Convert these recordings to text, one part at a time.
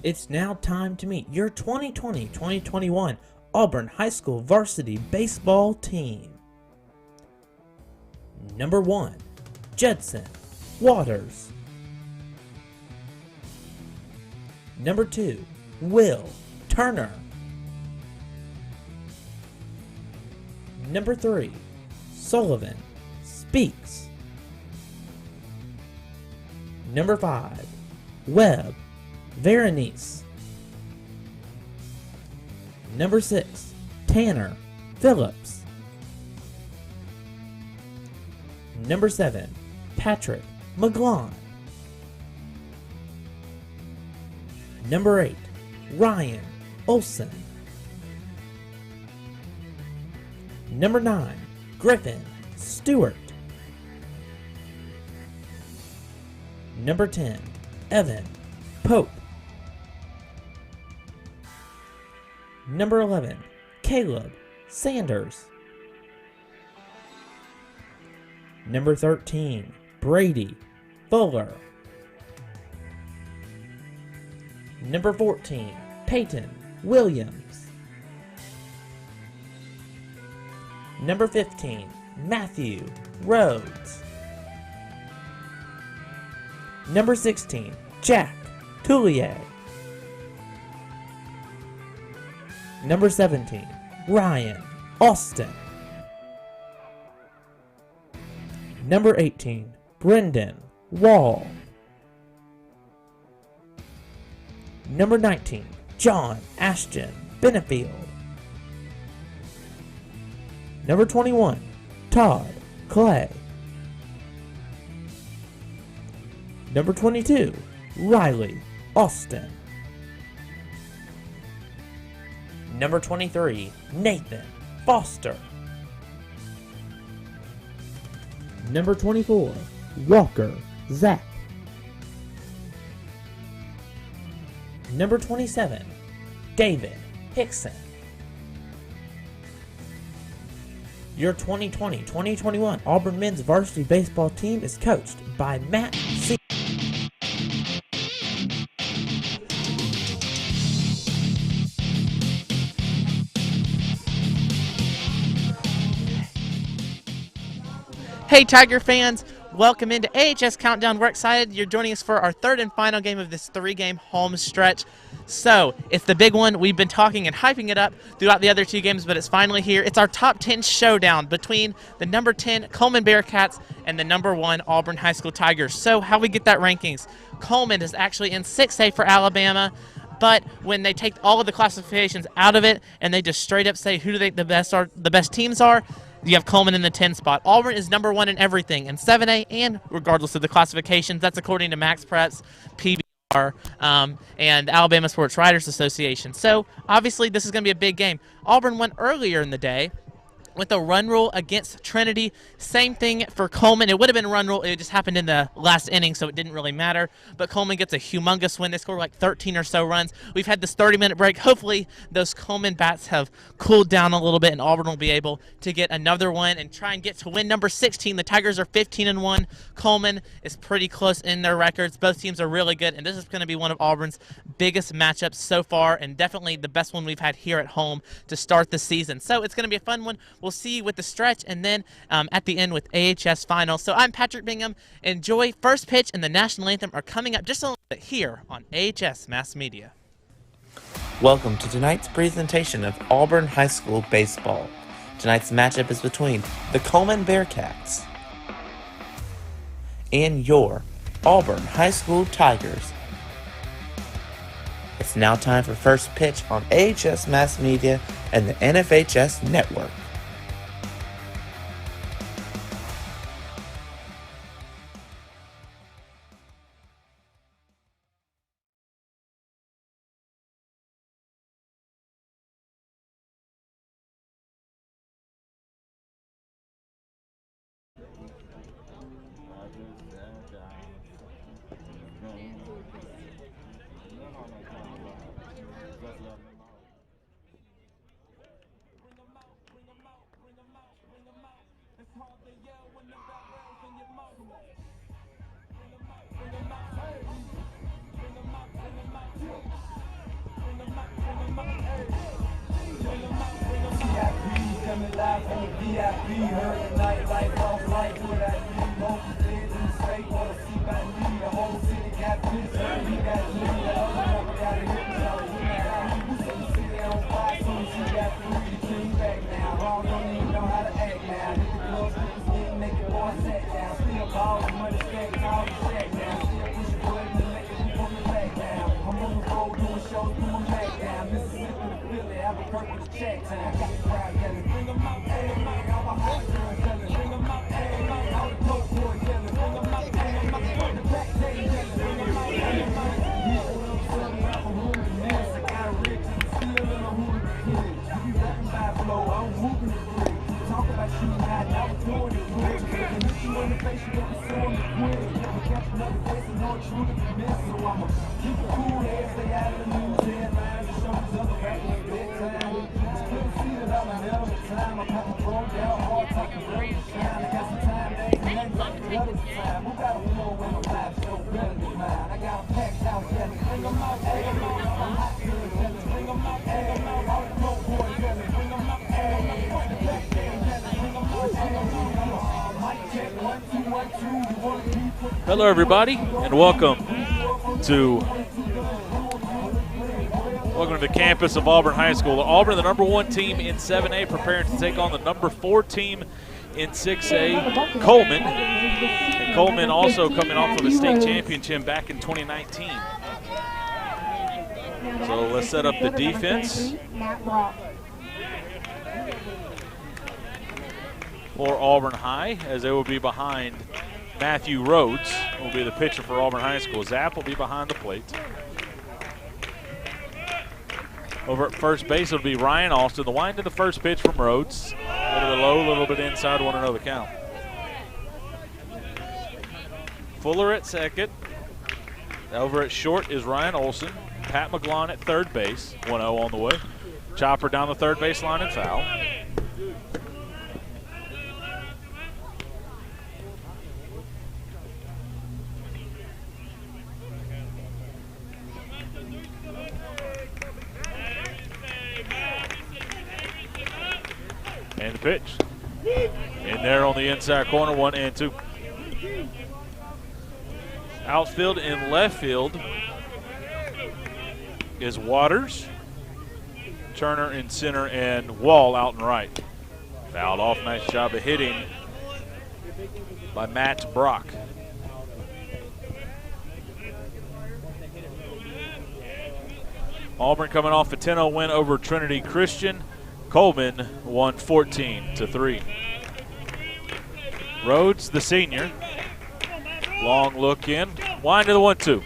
It's now time to meet your 2020-2021 Auburn High School varsity baseball team. Number 1, Judson Waters. Number 2, Will Turner. Number 3, Sullivan Speaks. Number 5, Webb Veronice. Number 6, Tanner Phillips. Number 7, Patrick McGlon. Number 8, Ryan Olson. Number 9, Griffin Stewart. Number 10, Evan Pope. Number 11, Caleb Sanders. Number 13, Brady Fuller. Number 14, Peyton Williams. Number 15, Matthew Rhodes. Number 16, Jack Toulier. Number 17, Ryan Austin. Number 18, Brendan Wall. Number 19, John Ashton Benefield. Number 21, Todd Clay. Number 22, Riley Austin. Number 23, Nathan Foster. Number 24, Walker Zach. Number 27, David Hickson. Your 2020-2021 Auburn men's varsity baseball team is coached by Matt C. Hey Tiger fans, welcome into AHS Countdown. We're excited you're joining us for our third and final game of this 3-game home stretch. So, it's the big one. We've been talking and hyping it up throughout the other 2 games, but it's finally here. It's our top 10 showdown between the number 10 Cullman Bearcats and the number 1 Auburn High School Tigers. So, how we get that rankings? Cullman is actually in 6A for Alabama. But when they take all of the classifications out of it and they just straight up say who do they the best teams are, you have Cullman in the 10 spot. Auburn is number 1 in everything in 7A and regardless of the classifications. That's according to Max Preps, PBR, and Alabama Sports Writers Association. So obviously this is going to be a big game. Auburn won earlier in the day with a run rule against Trinity. Same thing for Cullman. It would have been a run rule. It just happened in the last inning, so it didn't really matter. But Cullman gets a humongous win. They score like 13 or so runs. We've had this 30-minute break. Hopefully, those Cullman bats have cooled down a little bit, and Auburn will be able to get another one and try and get to win number 16. The Tigers are 15-1. Cullman is pretty close in their records. Both teams are really good, and this is going to be one of Auburn's biggest matchups so far, and definitely the best one we've had here at home to start the season. So it's going to be a fun one. We'll see you with the stretch and then at the end with AHS Finals. So I'm Patrick Bingham. Enjoy. First pitch and the national anthem are coming up just a little bit here on AHS Mass Media. Welcome to tonight's presentation of Auburn High School Baseball. Tonight's matchup is between the Cullman Bearcats and your Auburn High School Tigers. It's now time for first pitch on AHS Mass Media and the NFHS Network. Hello, everybody, and welcome to the campus of Auburn High School. Auburn, the number 1 team in 7A, preparing to take on the number 4 team in 6A, Cullman. And Cullman also coming off of a state championship back in 2019. So let's set up the defense for Auburn High, as they will be behind Matthew Rhodes, will be the pitcher for Auburn High School. Zapp will be behind the plate. Over at first base, it'll be Ryan Austin. The wind to the first pitch from Rhodes. A little bit low, a little bit inside, 1-0 the count. Fuller at second. Over at short is Ryan Olson. Pat McGlon at third base, 1-0 on the way. Chopper down the third base line and foul. And the pitch. In there on the inside corner, 1-2. Outfield and left field is Waters, Turner in center, and Wall out and right. Fouled off, nice job of hitting by Matt Brock. Auburn coming off a 10-0 win over Trinity Christian. Cullman won 14-3. Rhodes, the senior. Long look in. Wind to the 1-2.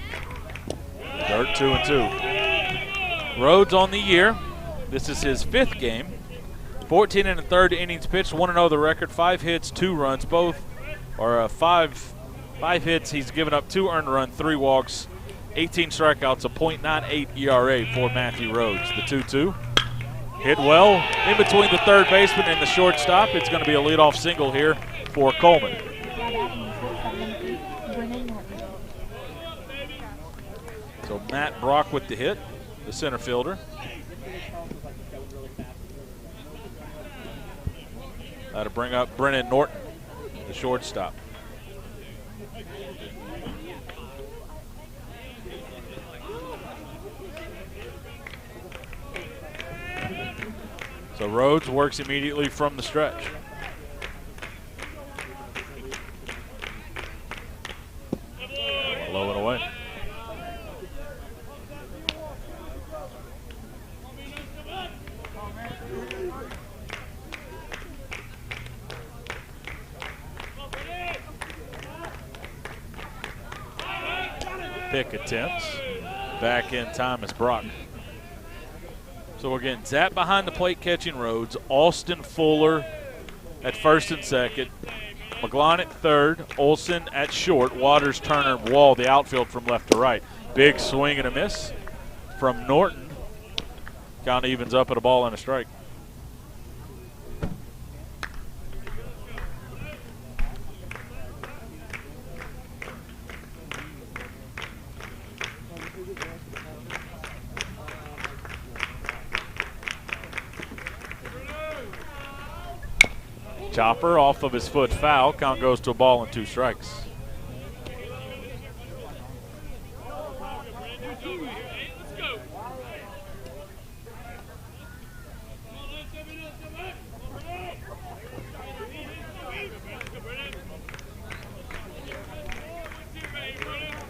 Dirt 2-2. Rhodes on the year. This is his 5th game. 14 1/3 innings pitched, 1-0 the record. 5 hits, 2 runs. Both are 5 hits. He's given up 2 earned runs, 3 walks, 18 strikeouts, a .98 ERA for Matthew Rhodes. The 2-2. Hit well in between the third baseman and the shortstop. It's going to be a leadoff single here for Cullman. So Matt Brock with the hit, the center fielder. That'll bring up Brennan Norton, the shortstop. So Rhodes works immediately from the stretch. Low and away. Pick attempts. Back in time is Brock. So we're getting Zapp behind the plate catching Rhodes, Austin Fuller at first and second, McGlon at third, Olson at short, Waters, Turner, Wall, the outfield from left to right. Big swing and a miss from Norton. Count evens up at a ball and a strike. Chopper off of his foot foul. Count goes to a ball and 2 strikes.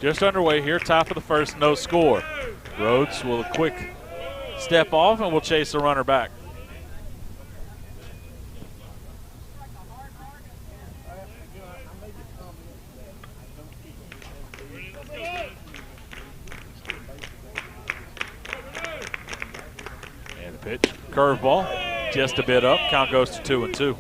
Just underway here, top of the first, no score. Rhodes will a quick step off and will chase the runner back. And the pitch, curveball, just a bit up. Count goes to 2-2.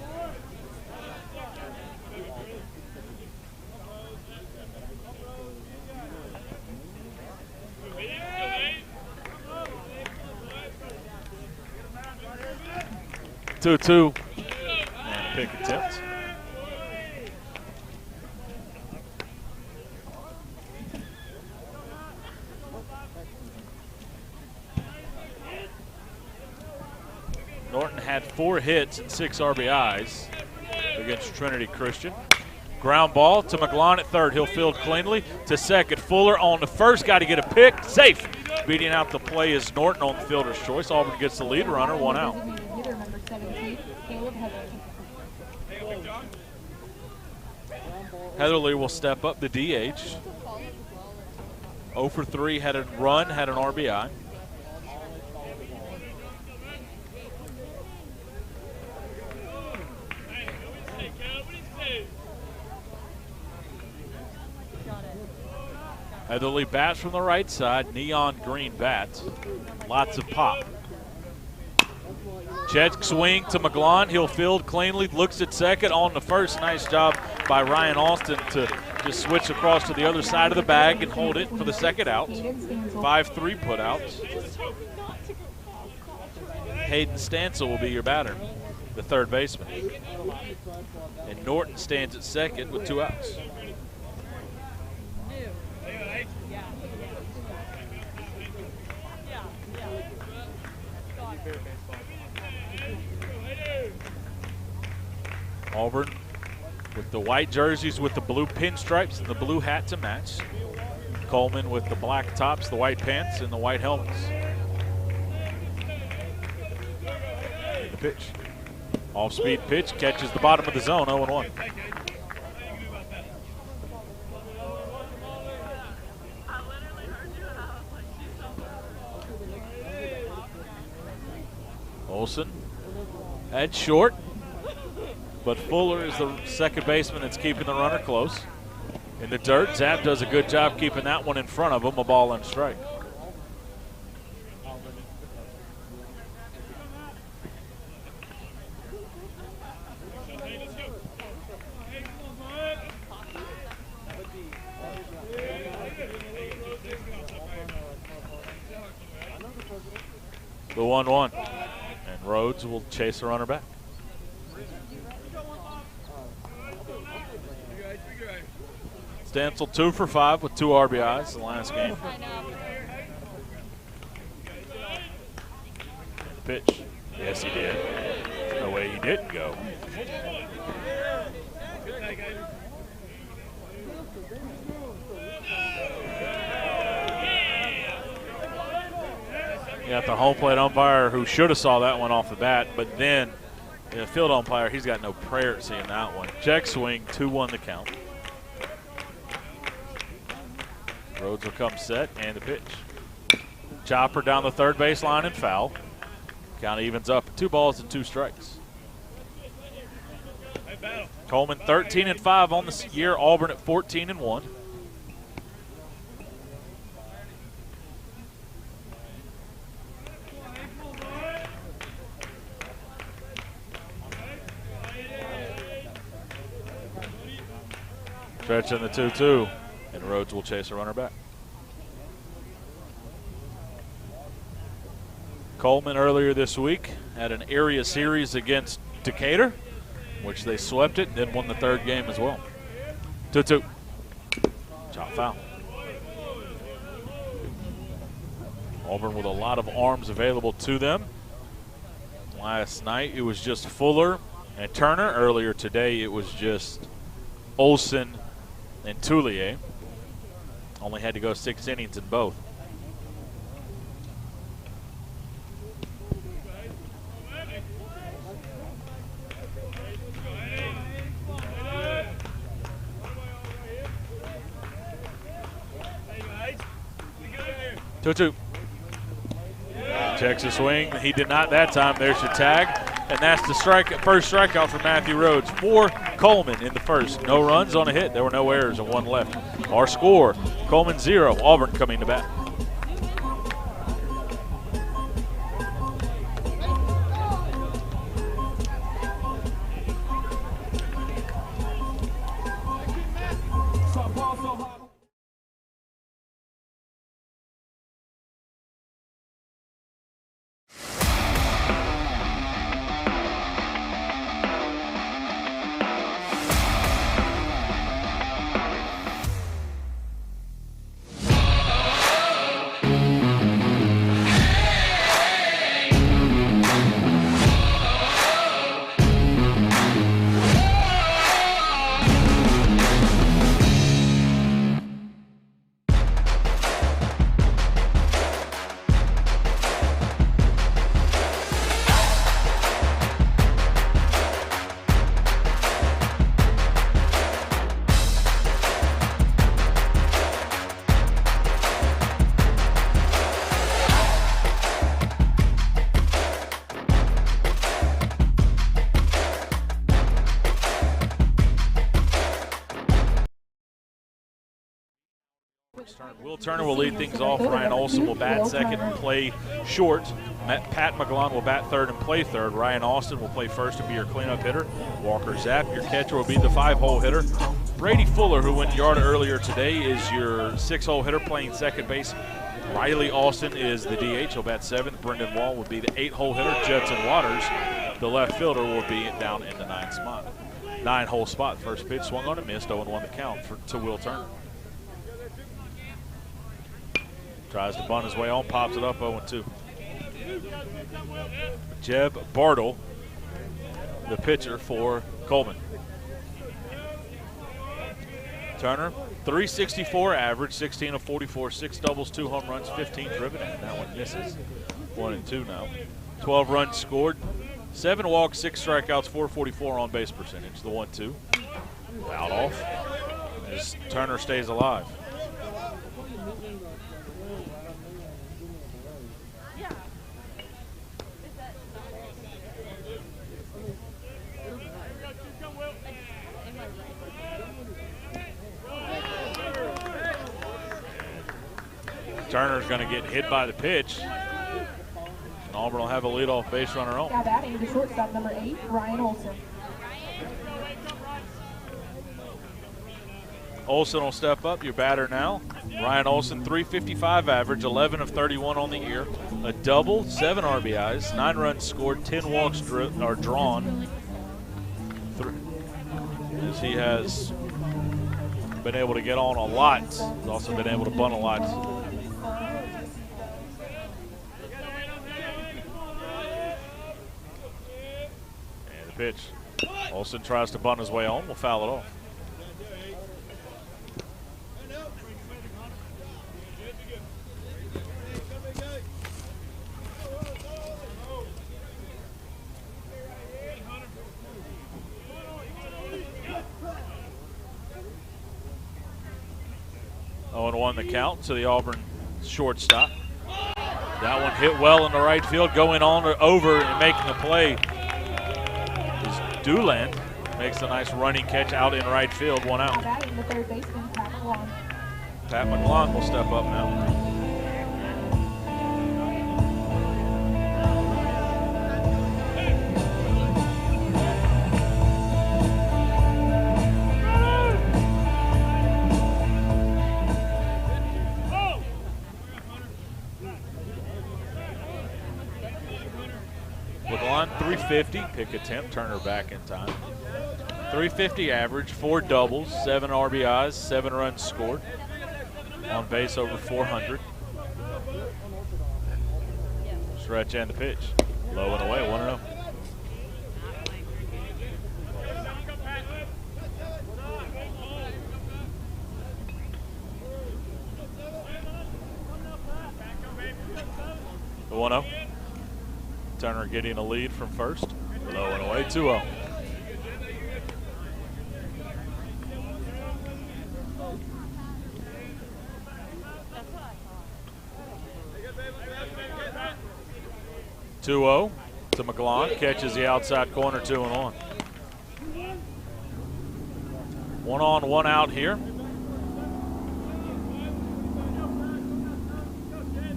Two, and pick attempt. Norton had 4 hits and 6 RBIs against Trinity Christian. Ground ball to McGlon at third. He'll field cleanly to second. Fuller on the first. Got to get a pick. Safe. Beating out the play is Norton on the fielder's choice. Auburn gets the lead runner, 1 out. Heatherly will step up the DH. 0 for 3, had a run, had an RBI. Heatherly bats from the right side, neon green bats. Lots of pop. Check swing to McGlon. He'll field cleanly, looks at second on the first. Nice job by Ryan Austin to just switch across to the other side of the bag and hold it for the second out. 5-3 put outs. Hayden Stansel will be your batter, the third baseman. And Norton stands at second with 2 outs. Auburn with the white jerseys with the blue pinstripes and the blue hat to match. Cullman with the black tops, the white pants, and the white helmets. And the pitch. Off-speed pitch, catches the bottom of the zone, 0-1. Olsen at short. But Fuller is the second baseman that's keeping the runner close. In the dirt, Zapp does a good job keeping that one in front of him, a ball and strike. The 1-1. And Rhodes will chase the runner back. Stansel 2 for 5 with 2 RBIs in the last game. Pitch. Yes, he did. No way he didn't go. You got the home plate umpire who should have saw that one off the bat, but then the field umpire, he's got no prayer at seeing that one. Check swing, 2-1 the count. Rhodes will come set, and the pitch. Chopper down the third baseline and foul. Count evens up, 2 balls and 2 strikes. Cullman 13-5 on the year. Auburn at 14-1. Stretch in the 2-2. And Rhodes will chase a runner back. Cullman earlier this week had an area series against Decatur, which they swept it, then won the third game as well. 2-2. Chop foul. Auburn with a lot of arms available to them. Last night it was just Fuller And Turner, earlier today, it was just Olson and Toulier. Only had to go 6 innings in both. Two. Checks a swing. He did not that time. There's your tag. And that's the first strikeout for Matthew Rhodes for Cullman in the first. No runs on a hit. There were no errors and 1 left. Our score, Cullman 0, Auburn coming to bat. Will Turner will lead things off. Ryan Olson will bat second and play short. Pat McGlon will bat third and play third. Ryan Austin will play first and be your cleanup hitter. Walker Zapp, your catcher, will be the 5-hole hitter. Brady Fuller, who went yard earlier today, is your 6-hole hitter playing second base. Riley Austin is the DH. He'll bat seventh. Brendan Wall will be the 8-hole hitter. Judson Waters, the left fielder, will be down in the 9th spot. 9-hole spot. First pitch swung on and missed. 0-1 the count to Will Turner. Tries to bunt his way on, pops it up 0-2. Jeb Bartle, the pitcher for Cullman. Turner, 364 average, 16 of 44, 6 doubles, 2 home runs, 15 driven, and that one misses. 1-2 now. 12 runs scored, 7 walks, 6 strikeouts, 444 on base percentage. The 1-2. Fouled off as Turner stays alive. Turner's going to get hit by the pitch. And Auburn will have a leadoff base runner on. Now batting the shortstop, number 8, Ryan Olson. Olson will step up, your batter now. Ryan Olson, 355 average, 11 of 31 on the year. A double, 7 RBIs, 9 runs scored, 10 walks are drawn. As he has been able to get on a lot. He's also been able to bunt a lot. Pitch. Olson tries to bunt his way on. We'll foul it off. Oh, 0-1 the count to the Auburn shortstop. That one hit well in the right field, going on or over and making a play. Dooland makes a nice running catch out in right field, 1 out. Batting the third baseman, Pat McGlon. Pat McGlon will step up now. McGlon, 350, pick attempt, Turner back in time. 350 average, 4 doubles, 7 RBIs, 7 runs scored. On base over 400. Stretch and the pitch. Low and away, 1-0. 1-0. Turner getting a lead from first. Low and away, 2-0. (2-0) to McGlon. Catches the outside corner, 2-1. 1 on, 1 out here.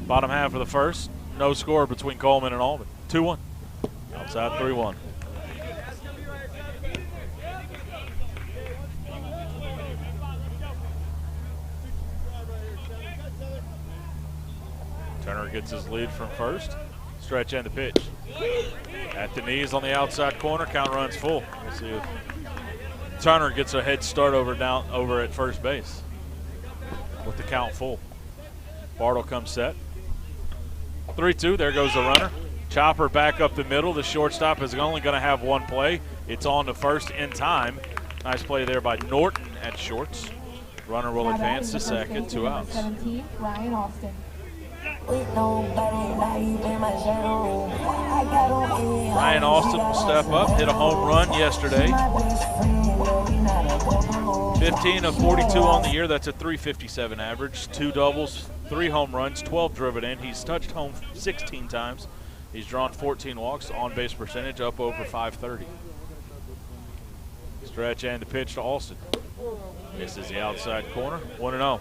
Bottom half of the first. No score between Cullman and Auburn. 2-1. Outside 3-1. Turner gets his lead from first. Stretch and the pitch. At the knees on the outside corner. Count runs full. We'll see if Turner gets a head start over at first base with the count full. Bartle comes set. 3-2. There goes the runner. Chopper back up the middle. The shortstop is only going to have one play. It's on to first in time. Nice play there by Norton at shorts. Runner will advance to second. 2 outs. 17, Ryan Austin. Ryan Austin will step up, hit a home run yesterday. 15 of 42 on the year. That's a .357 average. 2 doubles, 3 home runs, 12 driven in. He's touched home 16 times. He's drawn 14 walks. On base percentage up over .530. Stretch and the pitch to Austin. Misses the outside corner. 1-0.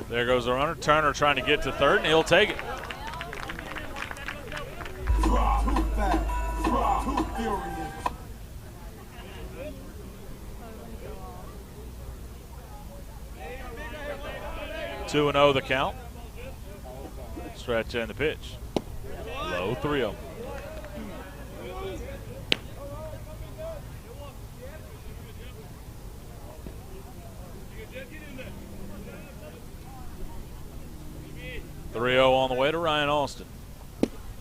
There goes the runner. Turner trying to get to third, and he'll take it. Two and 0 the count. Stretch and the pitch. Low 3-0. On the way to Ryan Austin.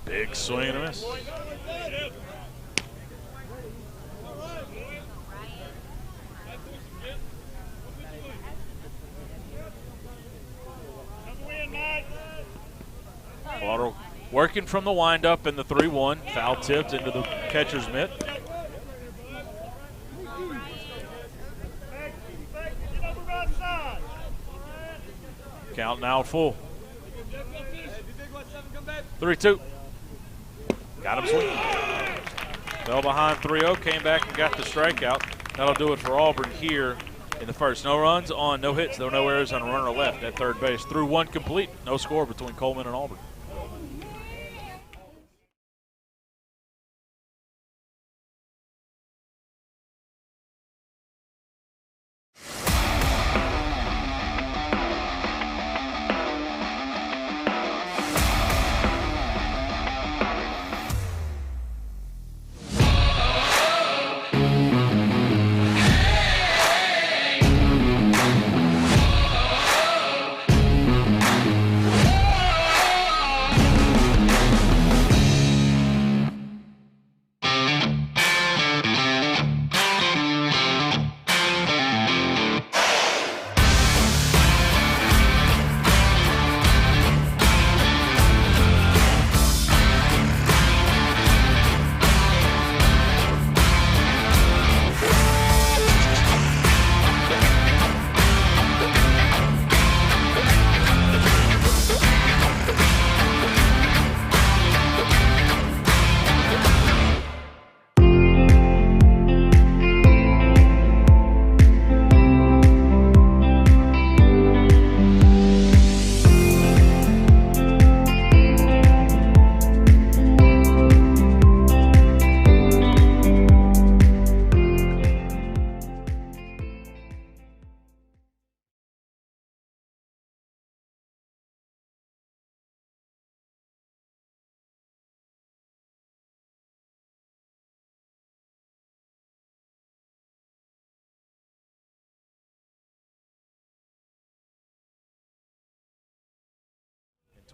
Big swing and a miss. Waddle working from the windup in the 3-1. Foul tipped into the catcher's mitt. Count now full. 3-2. Got him swinging. Fell behind 3-0, came back and got the strikeout. That'll do it for Auburn here in the first. No runs on, no hits, no errors, and a runner left at third base. Through 1 complete. No score between Cullman and Auburn.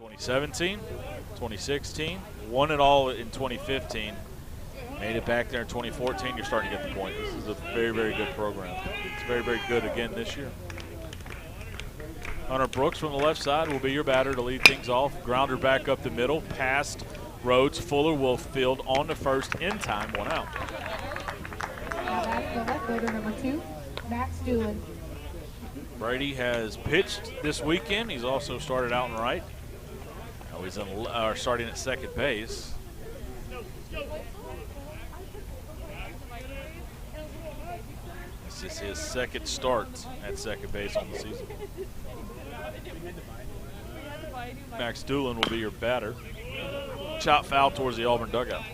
In 2017, 2016, won it all in 2015, Made it back there in 2014. You're starting to get the point. This is a very, very good program. It's very, very good again this year. Hunter Brooks from the left side will be your batter to lead things off. Grounder back up the middle, past Rhodes. Fuller will field on to first in time, 1 out. Now back to the left fielder, number 2, Max Doolin. Brady has pitched this weekend. He's also started out and right. Now he's starting at second base. This is his second start at second base on the season. Max Doolin will be your batter. Chop foul towards the Auburn dugout.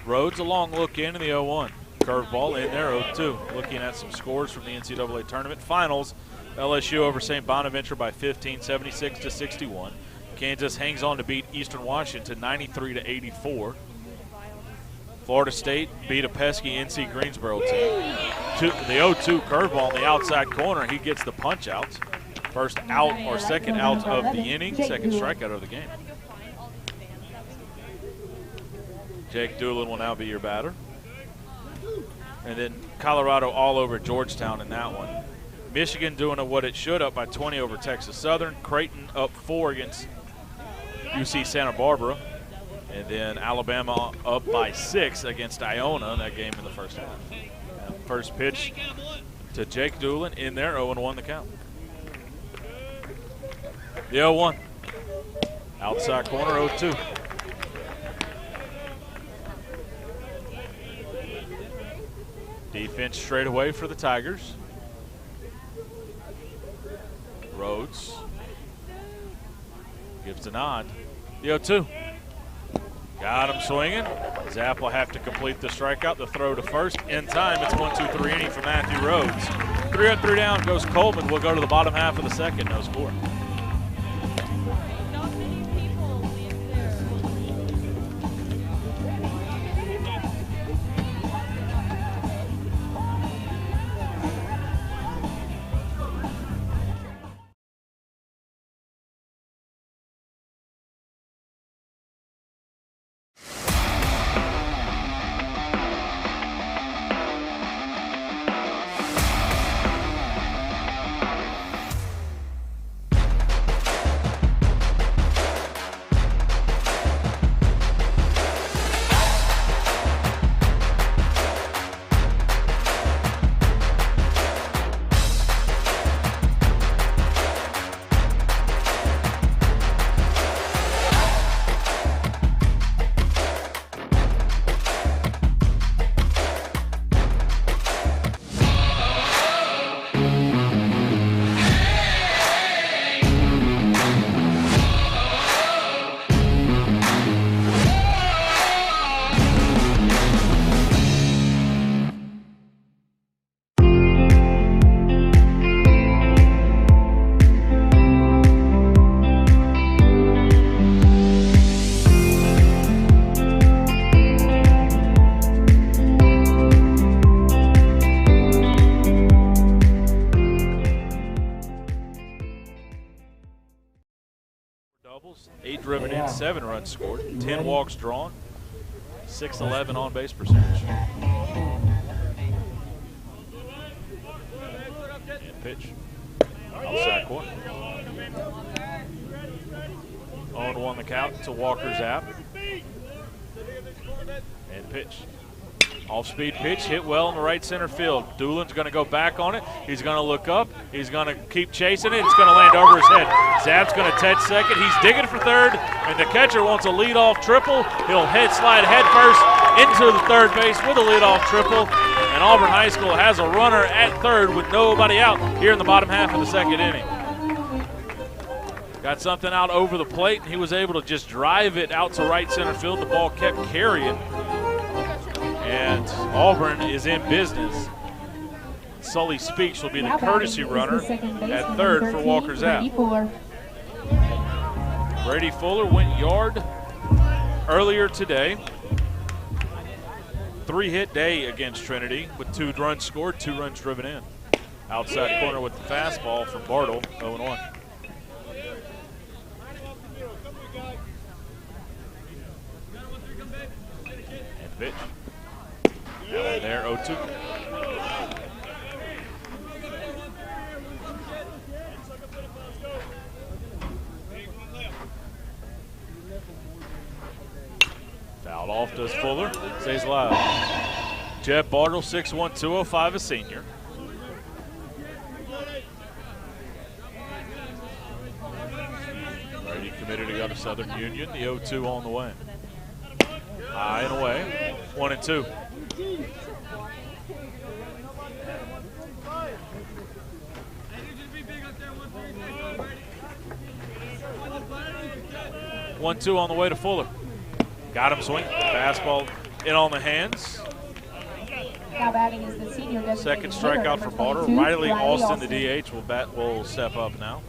Rhodes a long look in the 0-1. Curveball in there, 0-2. Looking at some scores from the NCAA tournament finals. LSU over St. Bonaventure by 15, 76-61. Kansas hangs on to beat Eastern Washington 93-84. Florida State beat a pesky NC Greensboro team. The 0-2 curveball on the outside corner. He gets the punch out. First out or second out of the inning, second strikeout of the game. Jake Doolin will now be your batter. And then Colorado all over Georgetown in that one. Michigan doing what it should, up by 20 over Texas Southern. Creighton up 4 against UC Santa Barbara. And then Alabama up by 6 against Iona in that game in the first half. And first pitch to Jake Doolin in there, 0-1 the count. The 0-1. Outside corner, 0-2. Defense straight away for the Tigers. Rhodes gives a nod. The 0-2. Got him swinging. Zapp will have to complete the strikeout. The throw to first in time. It's 1-2-3 inning for Matthew Rhodes. 3 up, 3 down goes Cullman. We'll go to the bottom half of the second. No score. Doubles, 8 driven in, 7 runs scored, 10 walks drawn, 611 on base percentage. And pitch. Outside corner. 0-1 the count to Walker Zapp. And pitch. Off-speed pitch, hit well in the right center field. Doolin's going to go back on it. He's going to look up. He's going to keep chasing it. It's going to land over his head. Zapp's going to touch second. He's digging for third, and the catcher wants a leadoff triple. He'll slide head first into the third base with a leadoff triple. And Auburn High School has a runner at third with nobody out here in the bottom half of the second inning. Got something out over the plate, and he was able to just drive it out to right center field. The ball kept carrying. And Auburn is in business. Sully Speaks will be the courtesy runner at third for Walker Zapp. Brady Fuller went yard earlier today. 3-hit day against Trinity with 2 runs scored, 2 runs driven in. Outside corner with the fastball from Bartle, 0-1. And pitch. That one there, 0-2. Fouled off does Fuller, stays alive. Jeb Bartle, 6'1", 205, a senior. Brady committed to go to Southern Union, the 0-2 on the way. High and away, 1-2. One-two on the way to Fuller. Got him swing. Fastball in on the hands. Now batting is the senior. Second strikeout for Bartle. Riley Austin, the DH, will step up now.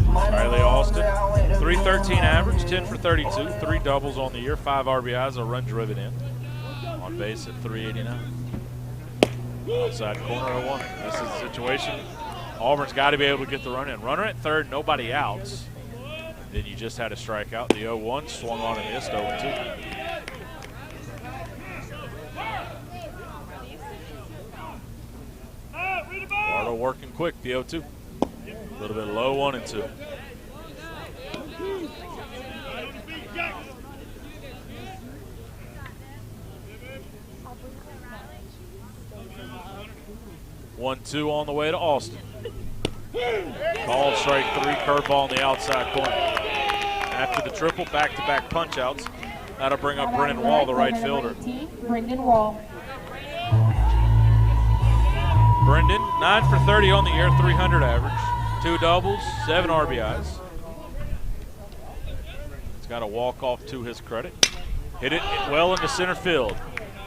Riley Austin, 313 average, 10 for 32, 3 doubles on the year, 5 RBIs, a run driven in. On base at 389. Outside corner 0-1. This is the situation. Auburn's got to be able to get the run in. Runner at third, nobody outs. Then you just had a strikeout. The 0-1 swung on and missed, 0-2. Bartle working quick, the 0-2. A little bit low, 1-2. One-two on the way to Austin. Called strike 3, curveball on the outside corner. After the triple, back-to-back punch-outs. That'll bring up Brendan Wall, the right fielder. Brendan Wall. Brendan, 9 for 30 on the year, 300 average. 2 doubles, 7 RBIs. He's got a walk-off to his credit. Hit it well into center field.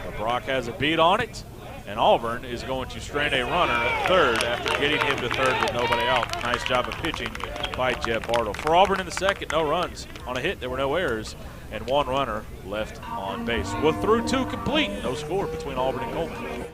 But Brock has a beat on it, and Auburn is going to strand a runner at third after getting him to third with nobody out. Nice job of pitching by Jeb Bartle. For Auburn in the second, no runs. On a hit, there were no errors, and 1 runner left on base. We're through 2 complete. No score between Auburn and Cullman.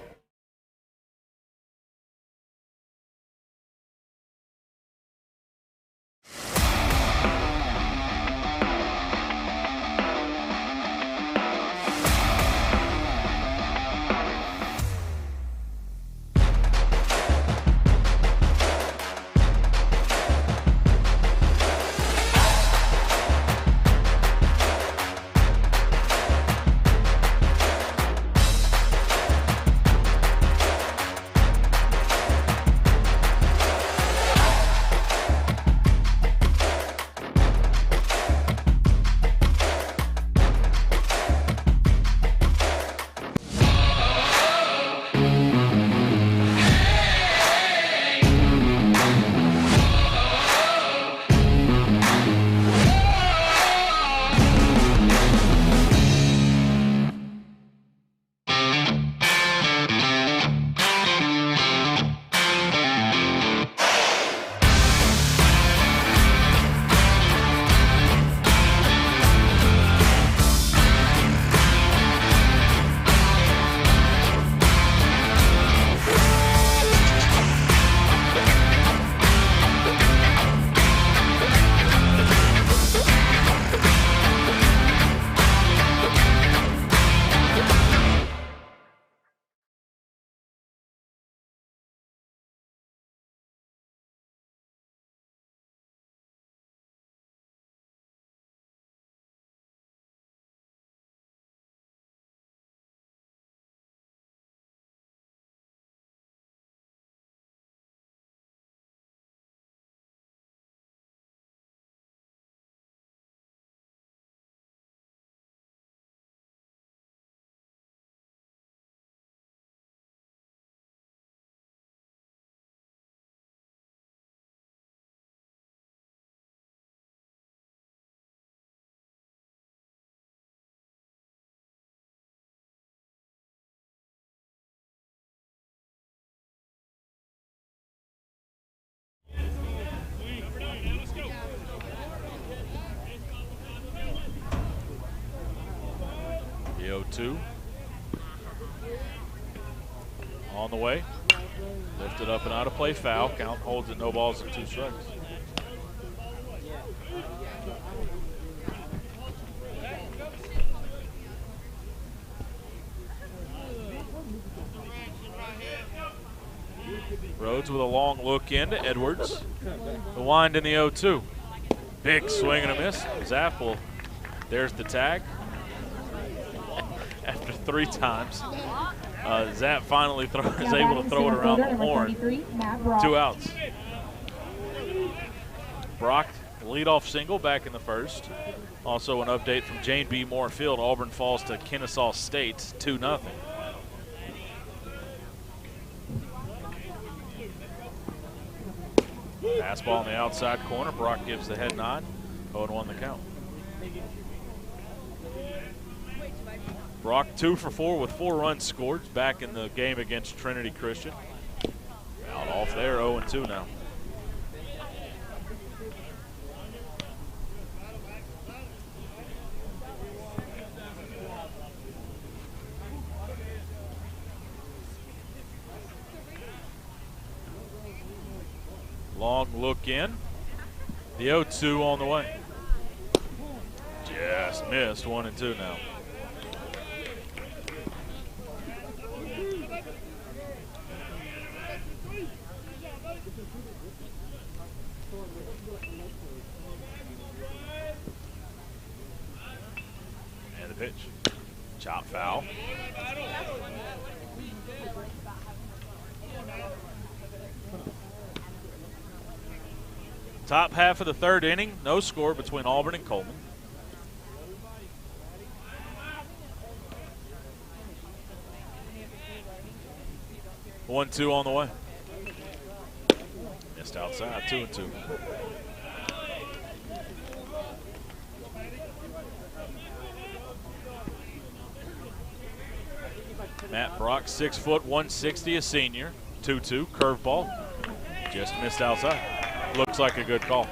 The 0-2. On the way. Lifted up and out of play, foul. Count holds it, no balls and 2 strikes. Rhodes with a long look into Edwards. The wind in the 0-2. Big swing and a miss. Zappel, there's the tag. After 3 times, Zapp finally is able to throw it around the horn. 2 outs. Brock, leadoff single back in the first. Also an update from Jane B. Moore Field. Auburn falls to Kennesaw State 2-0. Fastball on the outside corner. Brock gives the head nod. 0-1 the count. Brock 2 for 4 with 4 runs scored back in the game against Trinity Christian. Out off there, 0-2 now. Long look in. The 0-2 on the way. Just missed. 1-2 now. And the pitch. Chop foul. Top half of the 3rd inning, no score between Auburn and Cullman. One, 2 on the way. Missed outside, 2-2. Matt Brock, 6 foot, 160, a senior. 2-2, curveball. Just missed outside. Looks like a good call.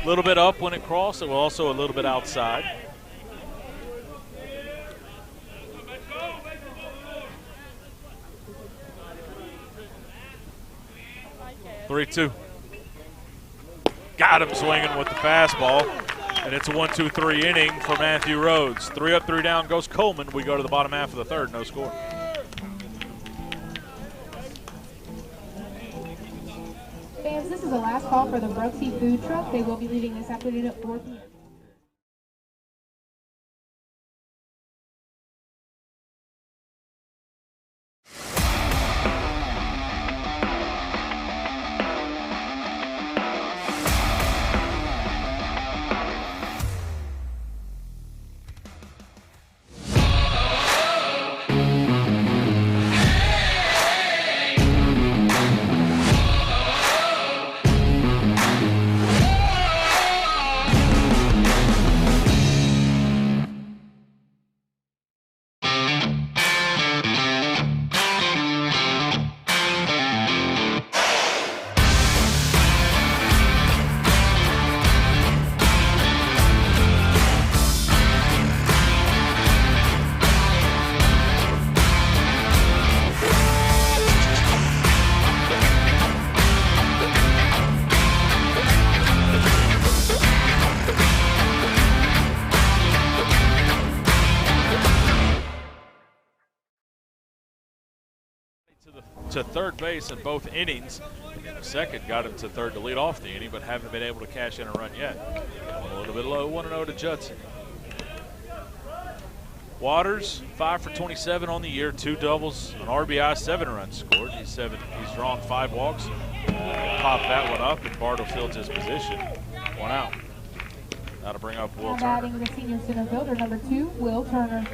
A little bit up when it crossed. It was also a little bit outside. Three, 2. Got him swinging with the fastball. And it's a 1-2-3 inning for Matthew Rhodes. 3 up, 3 down goes Cullman. We go to the bottom half of the 3rd, no score. Fans, this is the last call for the Brooksy Food Truck. They will be leaving this afternoon at 4 p.m. To 3rd base in both innings. In the 2nd, got him to 3rd to lead off the inning, but haven't been able to cash in a run yet. A little bit low, 1-0 to Judson. Waters, 5 for 27 on the year, 2 doubles, an RBI, 7 runs scored. He's drawn 5 walks. Pop that one up, and Bartle fields his position. 1 out. Now to bring up Will Turner. Batting the senior center fielder, number 2, Will Turner.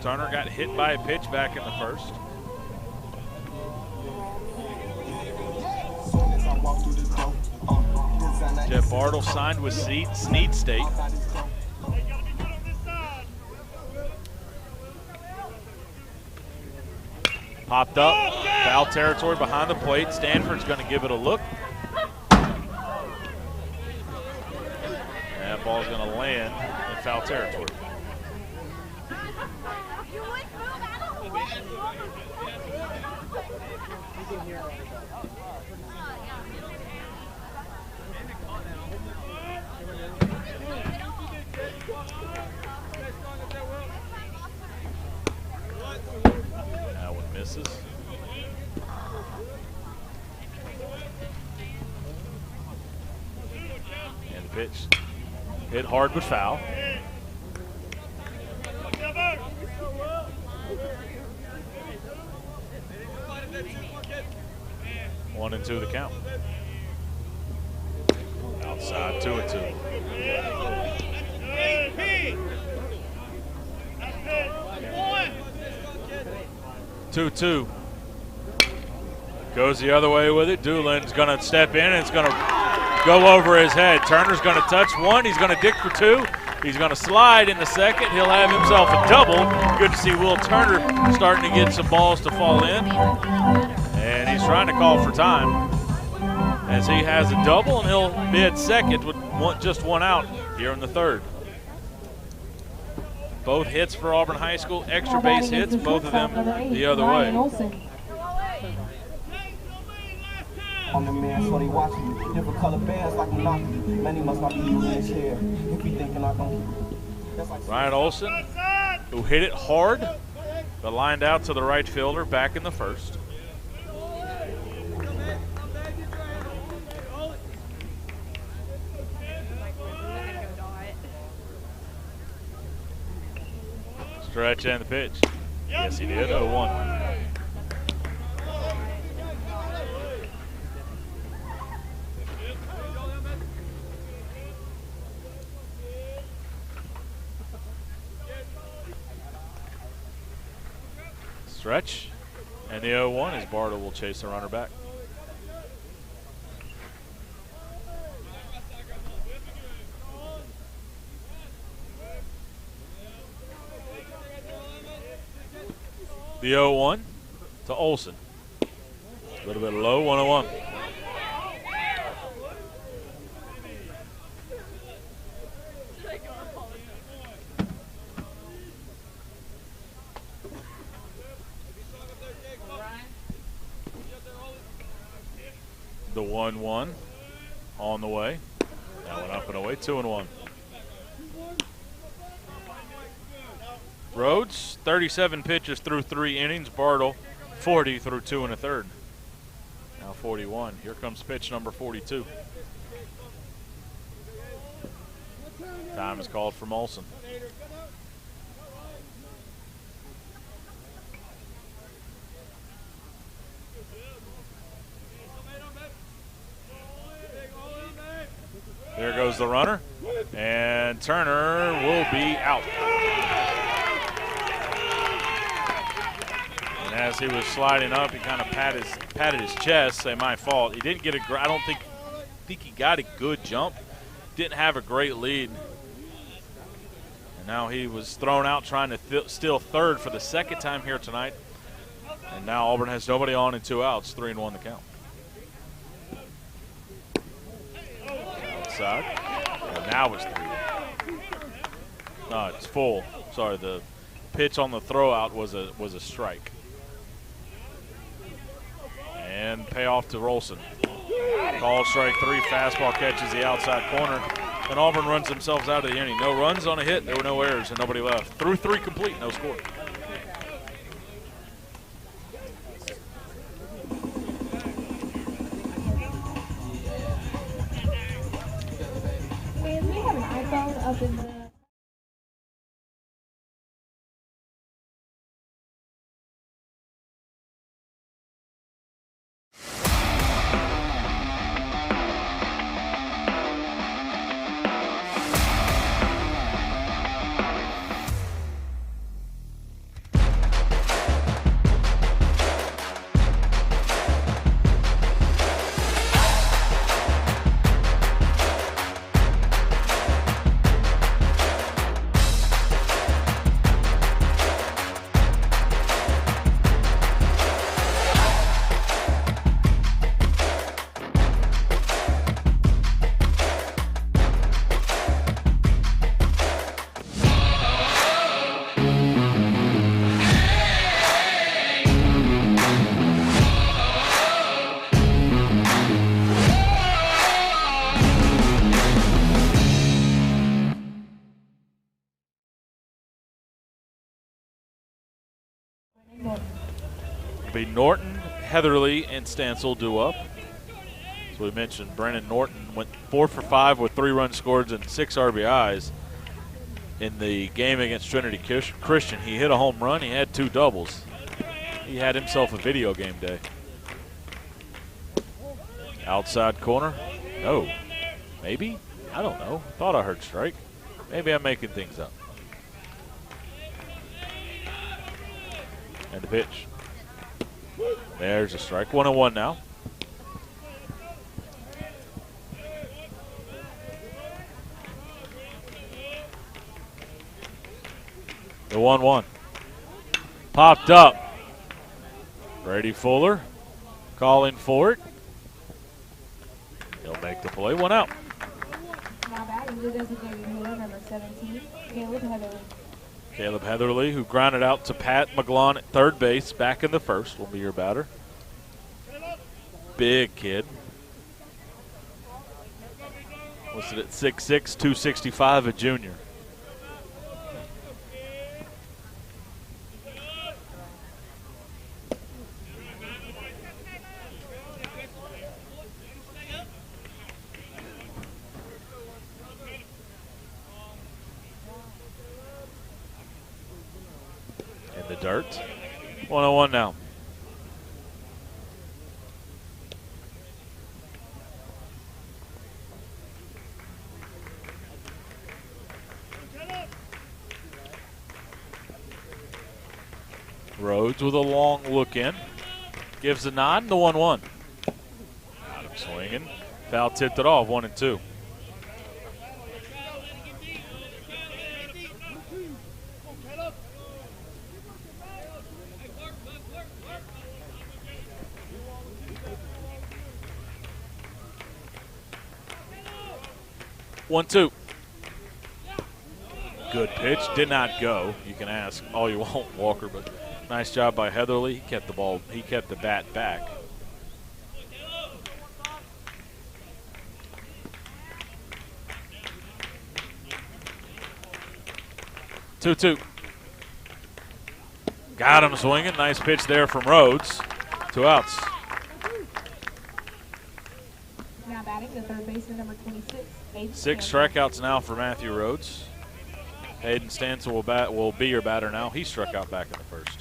Turner got hit by a pitch back in the 1st. Jeff Bartle signed with Snead State. Popped up, foul territory behind the plate. Stanford's going to give it a look. And ball is going to land in foul territory. That one misses. And the pitch hit hard but foul. One and two the count. Outside, 2-2. 2-2. Goes the other way with it. Doolin's going to step in, and it's going to go over his head. Turner's going to touch one. He's going to dig for two. He's going to slide in the second. He'll have himself a double. Good to see Will Turner starting to get some balls to fall in. And he's trying to call for time as he has a double, and he'll be at second with just one out here in the third. Both hits for Auburn High School, extra base hits, both of them the other way. On the man, so they watching me. Different color bands like Monopoly. Many must not be using this here. If we thinking I don't. Ryan Olson, who hit it hard, but lined out to the right fielder back in the first. Stretch and the pitch. Yes, he did. 0-1. Stretch and the 0-1 as Bartle will chase the runner back. The 0-1 to Olson. A little bit low, 1-1. The 1-1 on the way. That one up and away, 2-1. Rhodes, 37 pitches through 3 innings. Bartle, 40 through 2 1/3. Now 41. Here comes pitch number 42. Time is called from Olson. There goes the runner, and Turner will be out. And as he was sliding up, he kind of patted his chest, say my fault. He didn't get I don't think he got a good jump. Didn't have a great lead. And now he was thrown out trying to steal third for the second time here tonight. And now Auburn has nobody on and 2 outs, 3-1 the count. Outside. And now it's 3. No, it's full. Sorry, the pitch on the throw out was a strike. And payoff to Rolson. Called strike 3, fastball catches the outside corner. And Auburn runs themselves out of the inning. No runs on a hit, there were no errors, and nobody left. Through 3 complete, no score. And we have an iPhone up in the be Norton, Heatherly, and Stansel due up. As we mentioned, Brennan Norton went 4 for 5 with 3 runs scored and 6 RBIs in the game against Trinity Christian. He hit a home run. He had 2 doubles. He had himself a video game day. Outside corner. No. Maybe? I don't know. Thought I heard strike. Maybe I'm making things up. And the pitch. There's a strike. 1-1 now. The 1-1. Popped up. Brady Fuller calling for it. He'll make the play. 1 out. Now batting the designated hitter, number 17, Caleb Heatherly. Caleb Heatherly, who grounded out to Pat McGlon at third base, back in the first, will be your batter. Big kid. Listed at 6'6", 265, a junior. In the dirt. 1-1 now. Rhodes with a long look in. Gives a nod, the 1-1. Adam swinging. Foul tipped it off, 1-2. One, two. Good pitch. Did not go. You can ask all you want, Walker, but nice job by Heatherly. He kept the ball. He kept the bat back. Two. Got him swinging. Nice pitch there from Rhodes. 2 outs. Now batting the third baseman, number 26, Hayden 6 Stanton. strikeouts now for Matthew Rhodes. Hayden Stansel will be your batter now. He struck out back in the first.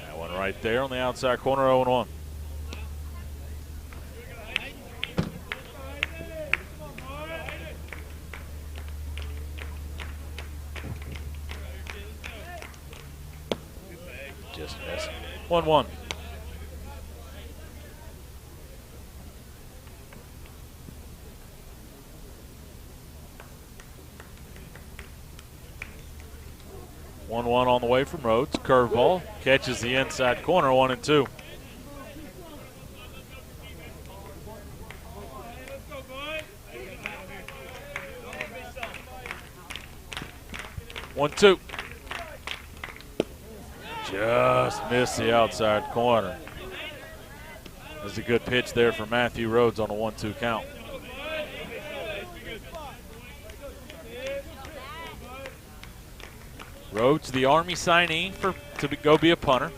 That one right there on the outside corner, 0-1. Just missed. 1-1. On the way from Rhodes. Curveball catches the inside corner. 1-2. One, two. Just missed the outside corner. There's a good pitch there for Matthew Rhodes on a 1-2 count. Rhodes, the Army signee to go be a punter.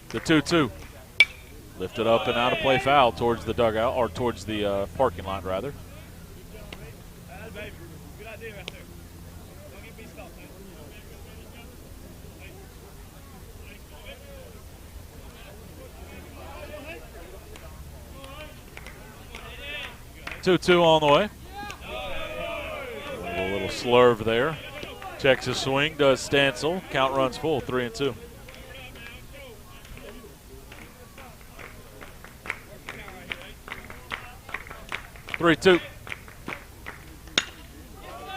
The 2-2. Lifted up and out of play foul towards the dugout, or towards the parking lot, rather. Two on the way. A little slurve there. Checks his swing, does Stansel. Count runs full, 3-2. Three-two.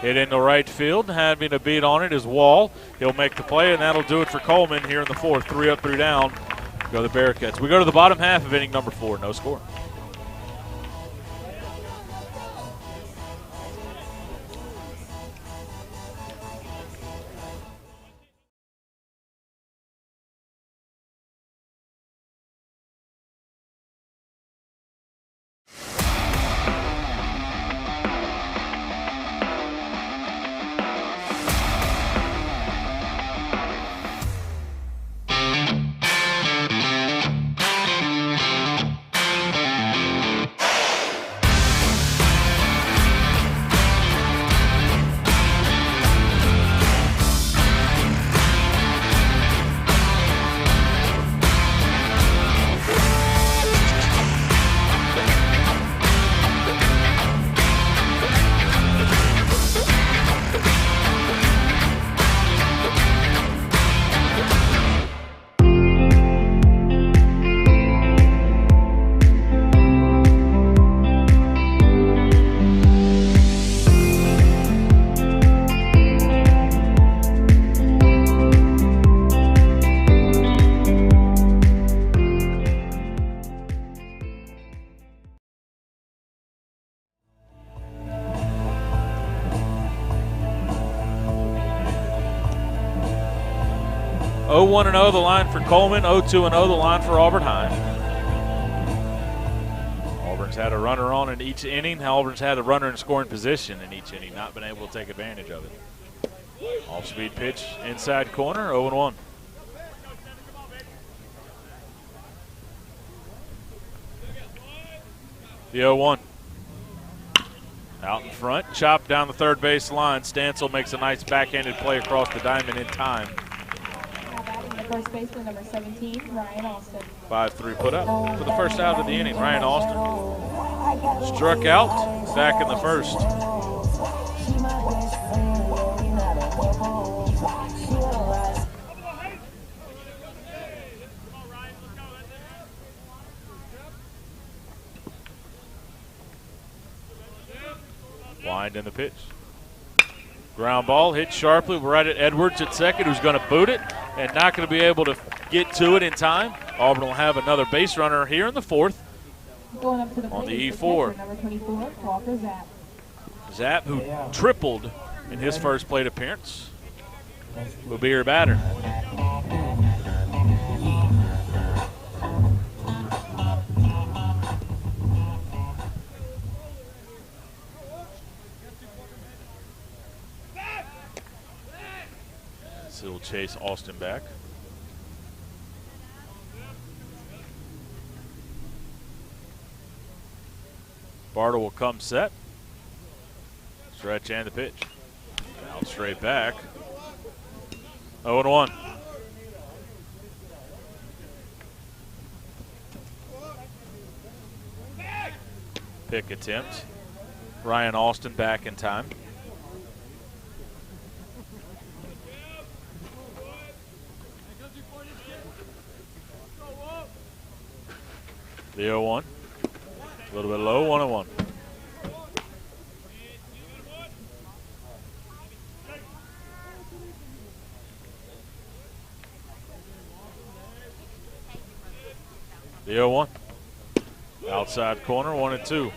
Hit into right field. Having a beat on it is Wall. He'll make the play, and that'll do it for Cullman here in the fourth. 3 up, 3 down. Go the Bearcats. We go to the bottom half of inning number 4. No score. 0-1-0 the line for Cullman, 0-2-0 the line for Auburn High. Auburn's had a runner on in each inning. Auburn's had a runner in scoring position in each inning, not been able to take advantage of it. Off-speed pitch, inside corner, 0-1. The 0-1. Out in front, chopped down the third base line. Stansel makes a nice backhanded play across the diamond in time. Now batting the first baseman, number 17, Ryan Austin. 5-3 put up for the first out of the inning. Ryan Austin struck out back in the first. Wind in the pitch. Ground ball hit sharply right at Edwards at second, who's going to boot it and not going to be able to get to it in time. Auburn will have another base runner here in the fourth. Going up to the on plate the is E4. catcher, number 24, Walker Zapp. Zapp, who tripled in his first plate appearance, will be your batter. He'll chase Austin back. Bartle will come set. Stretch and the pitch. Out straight back. 0-1. Pick attempt. Ryan Austin back in time. The 0-1. A little bit low, 1-1. The 0-1. Outside corner, 1-2.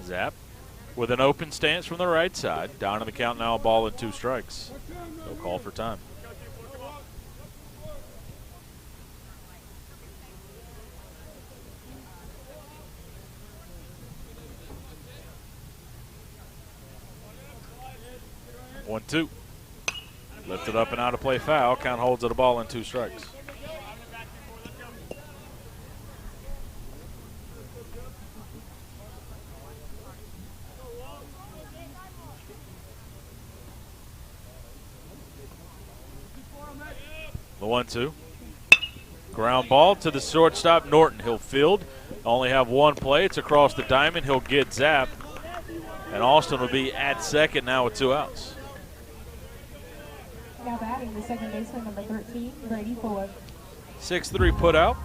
Zapp with an open stance from the right side. Down in the count now, a ball and 2 strikes. No call for time. One, 2. Lifted up and out of play foul. Count holds at a ball and 2 strikes. The 1-2. Ground ball to the shortstop, Norton. He'll field. Only have one play. It's across the diamond. He'll get Zapp. And Austin will be at second now with 2 outs. Now batting the second baseman, number 13, Brady Fuller. 6-3 put out.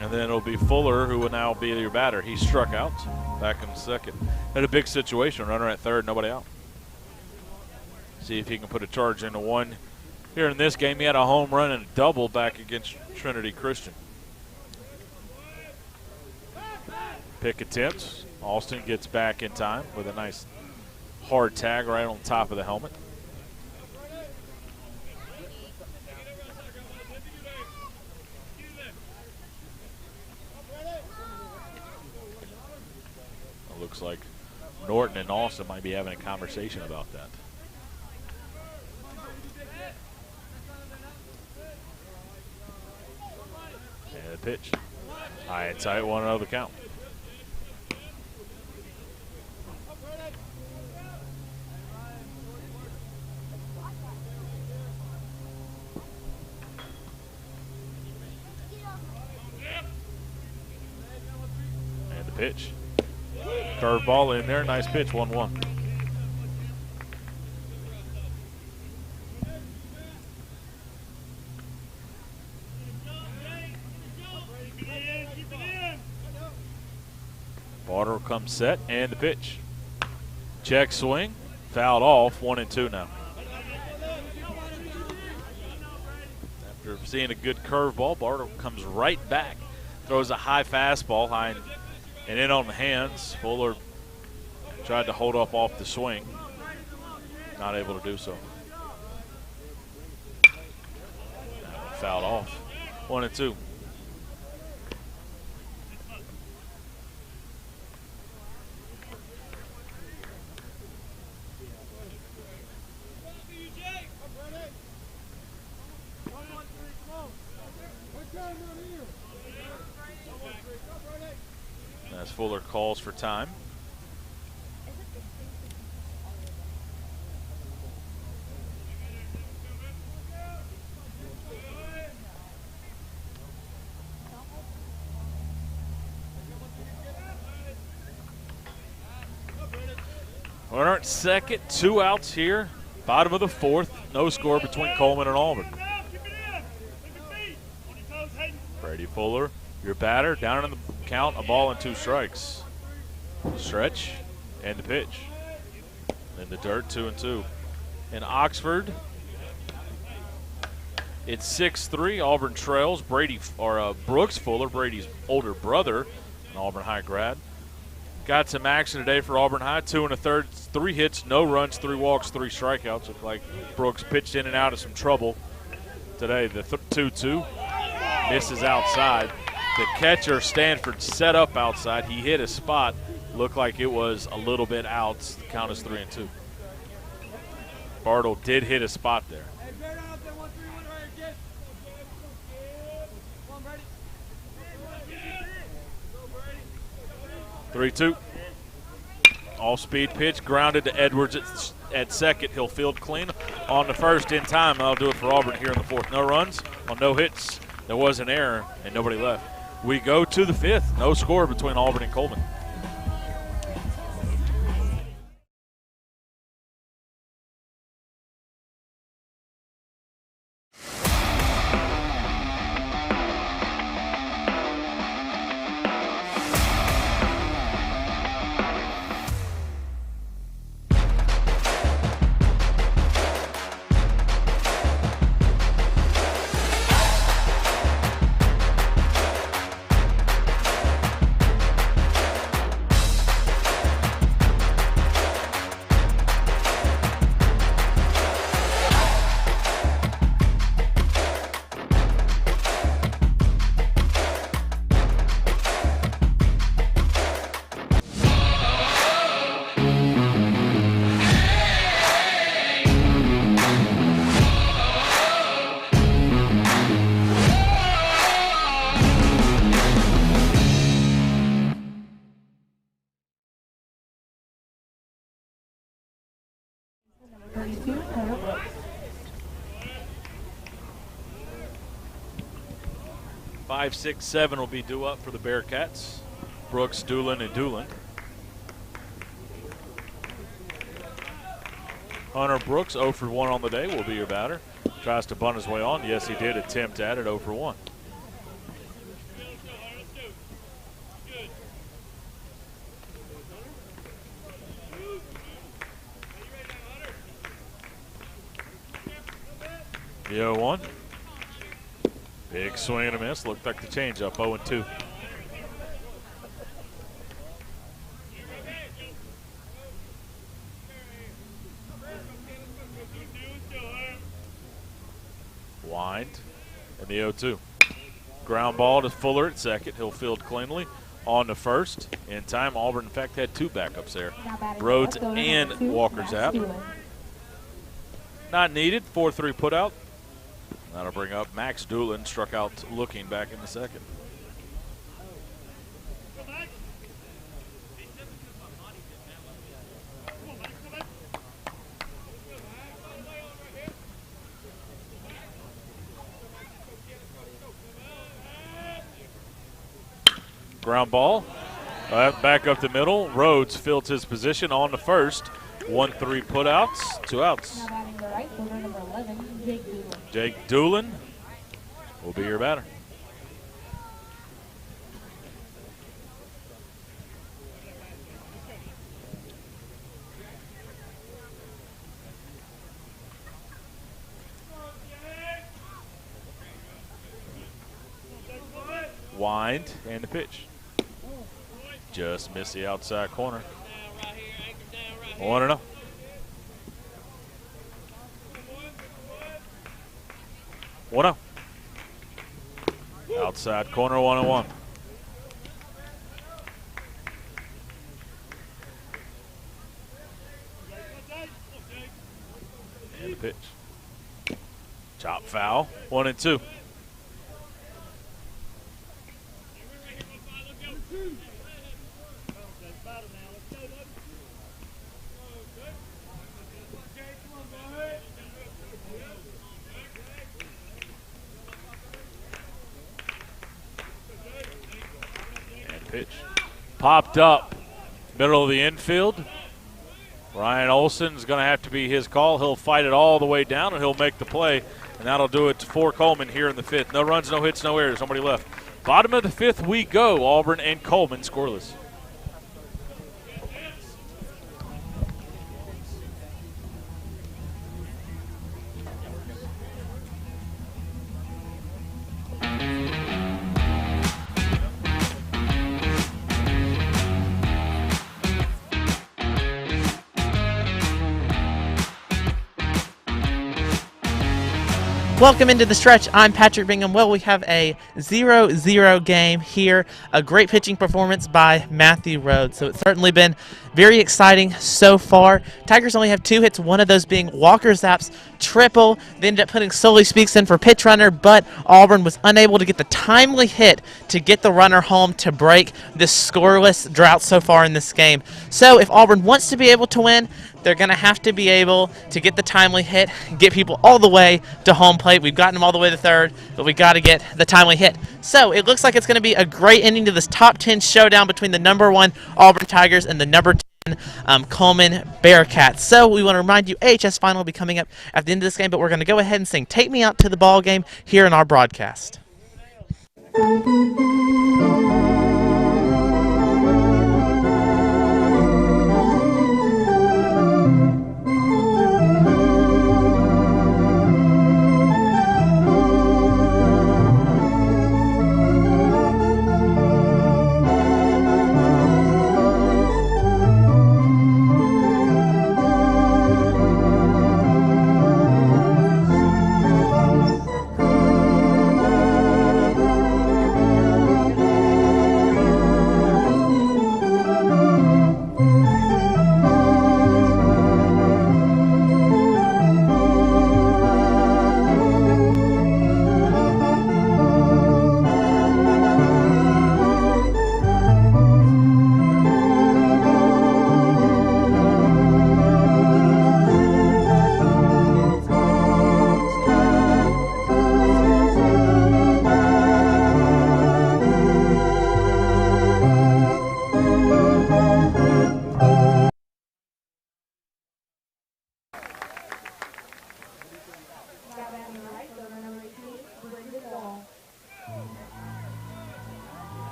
And then it'll be Fuller who will now be your batter. He struck out back in second. Had a big situation, runner at third, nobody out. See if he can put a charge into one. Here in this game, he had a home run and a double back against Trinity Christian. Pick attempts. Austin gets back in time with a nice hard tag right on top of the helmet. It looks like Norton and Austin might be having a conversation about that. And the pitch. High and tight, 1-0 the count. And the pitch. Curveball in there, nice pitch, 1-1. Barter comes set, and the pitch. Check swing, fouled off, 1-2 now. After seeing a good curveball. Bartle comes right back, throws a high fastball, high and in on the hands. Fuller tried to hold up off the swing. Not able to do so. Fouled off. 1-2. As Fuller calls for time. Runner at second, 2 outs here. Bottom of the 4th, no score between Cullman and Auburn. Brady Fuller, your batter, down in the count, a ball and 2 strikes. Stretch and the pitch. In the dirt, 2-2. In Oxford, it's 6-3. Auburn trails. Brooks Fuller, Brady's older brother, an Auburn High grad. Got some action today for Auburn High. 2 1/3, 3 hits, no runs, 3 walks, 3 strikeouts. Looked like Brooks pitched in and out of some trouble today. The 2-2 misses outside. The catcher, Stanford, set up outside. He hit a spot. Looked like it was a little bit out. The count is 3-2. Bartle did hit a spot there. 3-2. Off-speed pitch, grounded to Edwards at second. He'll field clean on the first in time. That'll do it for Auburn here in the 4th. No runs on no hits. There was an error, and nobody left. We go to the 5th. No score between Auburn and Cullman. Five, 6, 7 will be due up for the Bearcats. Brooks, Doolin, and Doolin. Hunter Brooks, 0 for 1 on the day, will be your batter. Tries to bunt his way on. Yes, he did attempt at it, 0 for 1. The 0-1. Big swing and a miss. Looked like the changeup, 0-2. Wind and the 0-2. Ground ball to Fuller at second. He'll field cleanly on the first. In time, Auburn, in fact, had 2 backups there. Rhodes and Walker Zapp. Not needed. 4-3 put out. That'll bring up Max Doolin, struck out looking back in the second. Ground ball. Back up the middle. Rhodes fields his position on the first. 1-3 put outs, 2 outs. Now batting the right fielder, number 11, Jake Doolin. Jake Doolin will be your batter. Wind and the pitch. Just missed the outside corner. 1-0. Outside corner, 1-1. And the pitch. Chop foul, 1-2. Pitch popped up, middle of the infield. Ryan Olson's going to have to be his call. He'll fight it all the way down, and he'll make the play, and that'll do it for Cullman here in the fifth. No runs, no hits, no errors. Nobody left. Bottom of the fifth we go. Auburn and Cullman scoreless. Welcome into the stretch. I'm Patrick Bingham. Well, we have a 0-0 game here. A great pitching performance by Matthew Rhodes. So it's certainly been very exciting so far. Tigers only have 2 hits, one of those being Walker Zapp's triple. They ended up putting Sully Speaks in for pitch runner, but Auburn was unable to get the timely hit to get the runner home to break this scoreless drought so far in this game. So if Auburn wants to be able to win, they're going to have to be able to get the timely hit, get people all the way to home plate. We've gotten them all the way to third, but we got to get the timely hit. So it looks like it's going to be a great ending to this top 10 showdown between the number 1 Auburn Tigers and the number 10 Cullman Bearcats. So we want to remind you, AHS final will be coming up at the end of this game, but we're going to go ahead and sing "Take Me Out to the Ball Game" here in our broadcast.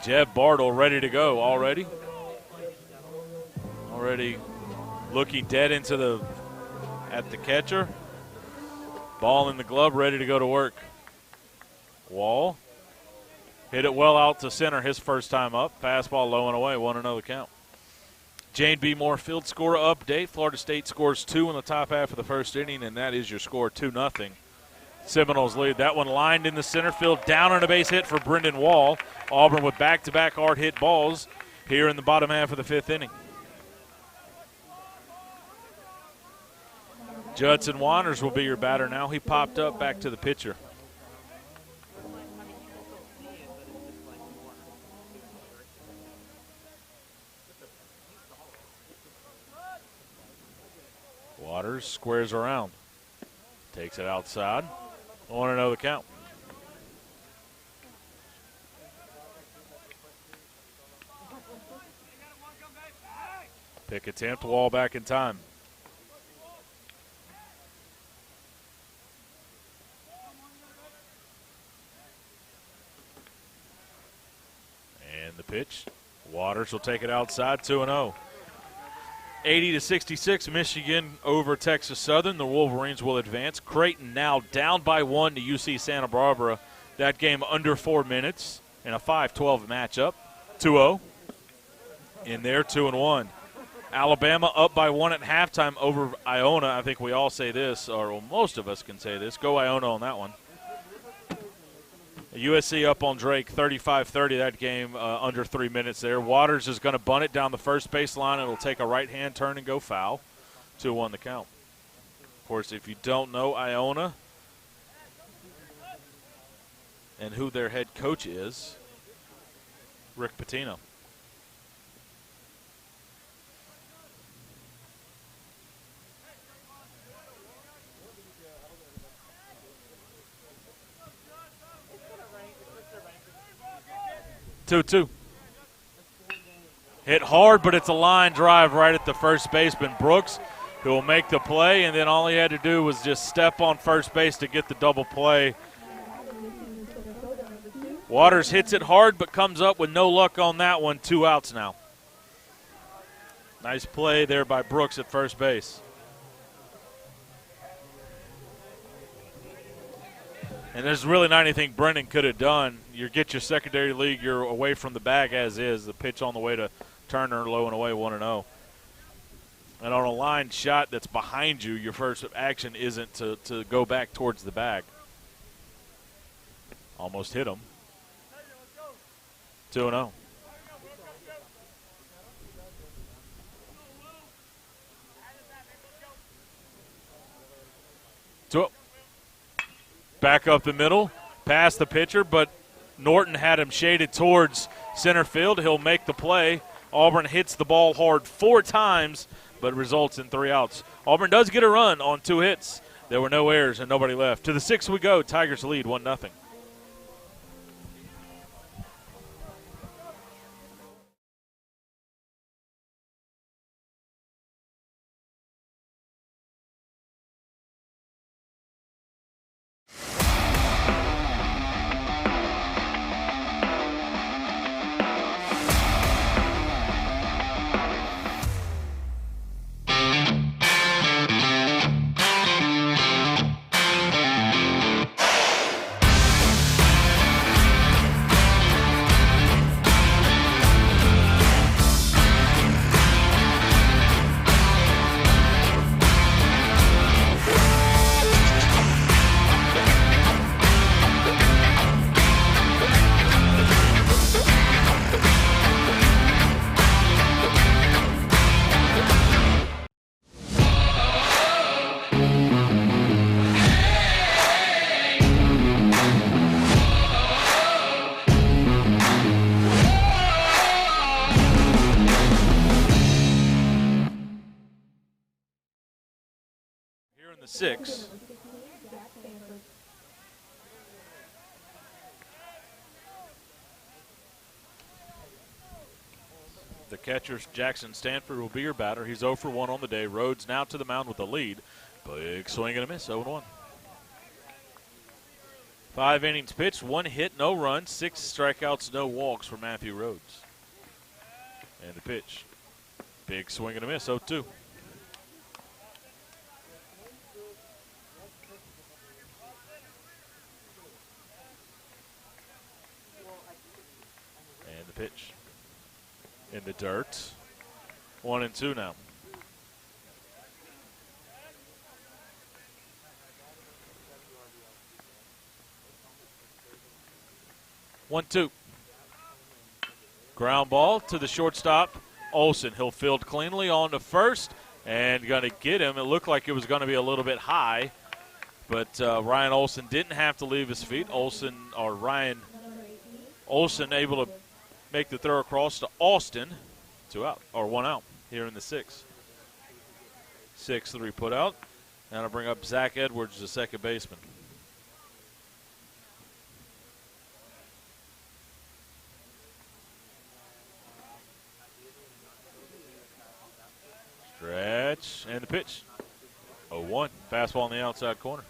Jeb Bartle ready to go already. Already looking dead at the catcher. Ball in the glove, ready to go to work. Wall hit it well out to center his first time up. Fastball low and away, 1-0 count. Jane B. Moore field score update. Florida State scores 2 in the top half of the first inning, and that is your score, 2-0. Seminoles lead. That one lined in the center field, down on a base hit for Brendan Wall. Auburn with back-to-back hard hit balls here in the bottom half of the fifth inning. Judson Wanders will be your batter now. He popped up back to the pitcher. Waters squares around. Takes it outside. 1-0 the count. Pick attempt, Wall back in time. And the pitch. Waters will take it outside, 2-0. 80-66, Michigan over Texas Southern. The Wolverines will advance. Creighton now down by 1 to UC Santa Barbara. That game under 4 minutes in a 5-12 matchup. 2-0 in there, 2-1. Alabama up by 1 at halftime over Iona. I think we all say this, or well, most of us can say this. Go Iona on that one. USC up on Drake, 35-30 that game, under 3 minutes there. Waters is going to bunt it down the first base line. It'll take a right-hand turn and go foul. 2-1 the count. Of course, if you don't know Iona and who their head coach is, Rick Pitino. Two. Hit hard, but it's a line drive right at the first baseman, Brooks, who will make the play, and then all he had to do was just step on first base to get the double play. Waters hits it hard, but comes up with no luck on that one. 2 outs now. Nice play there by Brooks at first base. And there's really not anything Brennan could have done. You get your secondary league, you're away from the bag as is. The pitch on the way to Turner, low and away, 1-0. And on a line shot that's behind you, your first action isn't to go back towards the bag. Almost hit him. 2-0. Back up the middle, past the pitcher, but Norton had him shaded towards center field. He'll make the play. Auburn hits the ball hard 4 times, but results in 3 outs. Auburn does get a run on 2 hits. There were no errors and nobody left. To the 6th we go. Tigers lead 1-0. Here in the 6th. The catcher, Jackson Stanford, will be your batter. He's 0 for 1 on the day. Rhodes now to the mound with the lead. Big swing and a miss, 0-1. 5 innings pitched, 1 hit, no runs, 6 strikeouts, no walks for Matthew Rhodes. And the pitch. Big swing and a miss, 0-2. And the pitch. In the dirt. 1-2 now. One, two. Ground ball to the shortstop, Olsen. He'll field cleanly on to first and going to get him. It looked like it was going to be a little bit high, but Ryan Olsen didn't have to leave his feet. Ryan Olsen able to make the throw across to Austin. 1 out here in the 6th. 6-3 put out. Now to bring up Zach Edwards, the second baseman. Stretch and the pitch. 0-1. Fastball on the outside corner.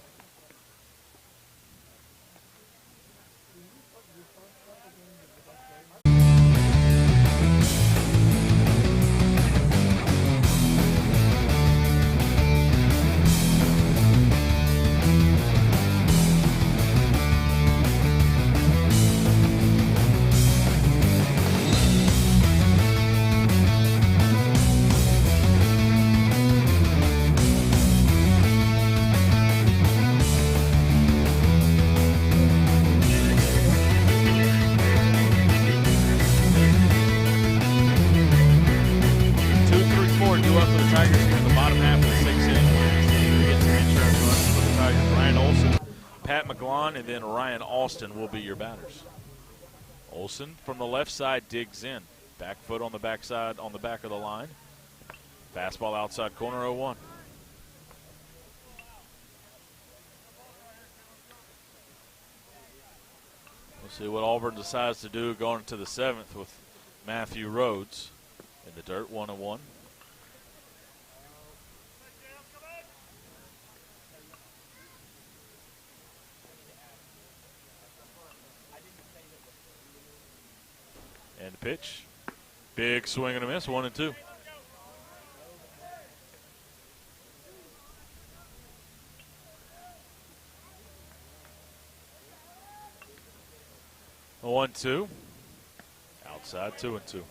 Ryan Olson, Pat McGlon, and then Ryan Austin will be your batters. Olson from the left side digs in. Back foot on the backside, on the back of the line. Fastball outside corner, 0-1. We'll see what Auburn decides to do going to the 7th with Matthew Rhodes in the dirt, 1-1. And the pitch. Big swing and a miss, 1-2. A 1-2. Outside, 2-2.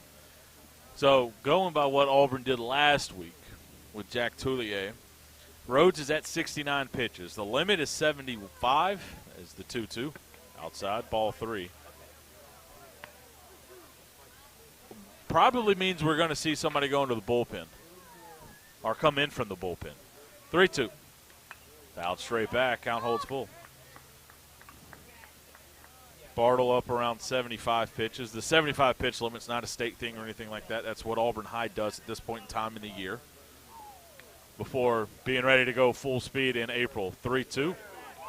So going by what Auburn did last week with Jack Toulier, Rhodes is at 69 pitches. The limit is 75 as the 2-2. Outside, ball 3. Probably means we're going to see somebody go into the bullpen or come in from the bullpen. 3-2. Fouled straight back. Count holds full. Bartle up around 75 pitches. The 75 pitch limit's not a state thing or anything like that. That's what Auburn High does at this point in time in the year before being ready to go full speed in April. 3-2.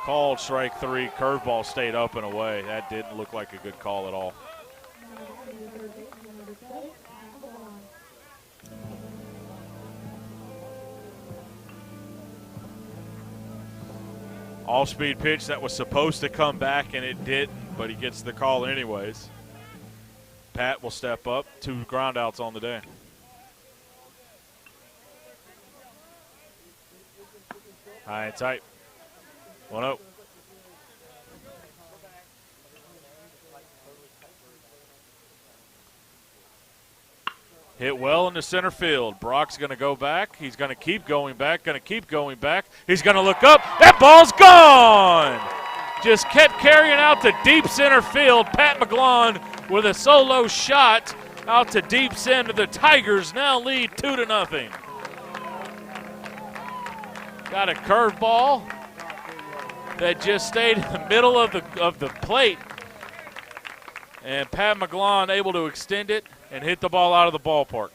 Called strike 3. Curveball stayed up and away. That didn't look like a good call at all. Off-speed pitch that was supposed to come back, and it didn't, but he gets the call anyways. Pat will step up. 2 groundouts on the day. High and tight. 1-0. Hit well into center field. Brock's going to go back. He's going to keep going back, He's going to look up. That ball's gone! Just kept carrying out to deep center field. Pat McGlon with a solo shot out to deep center. The Tigers now lead 2-0. Got a curveball that just stayed in the middle of the plate. And Pat McGlon able to extend it and hit the ball out of the ballpark.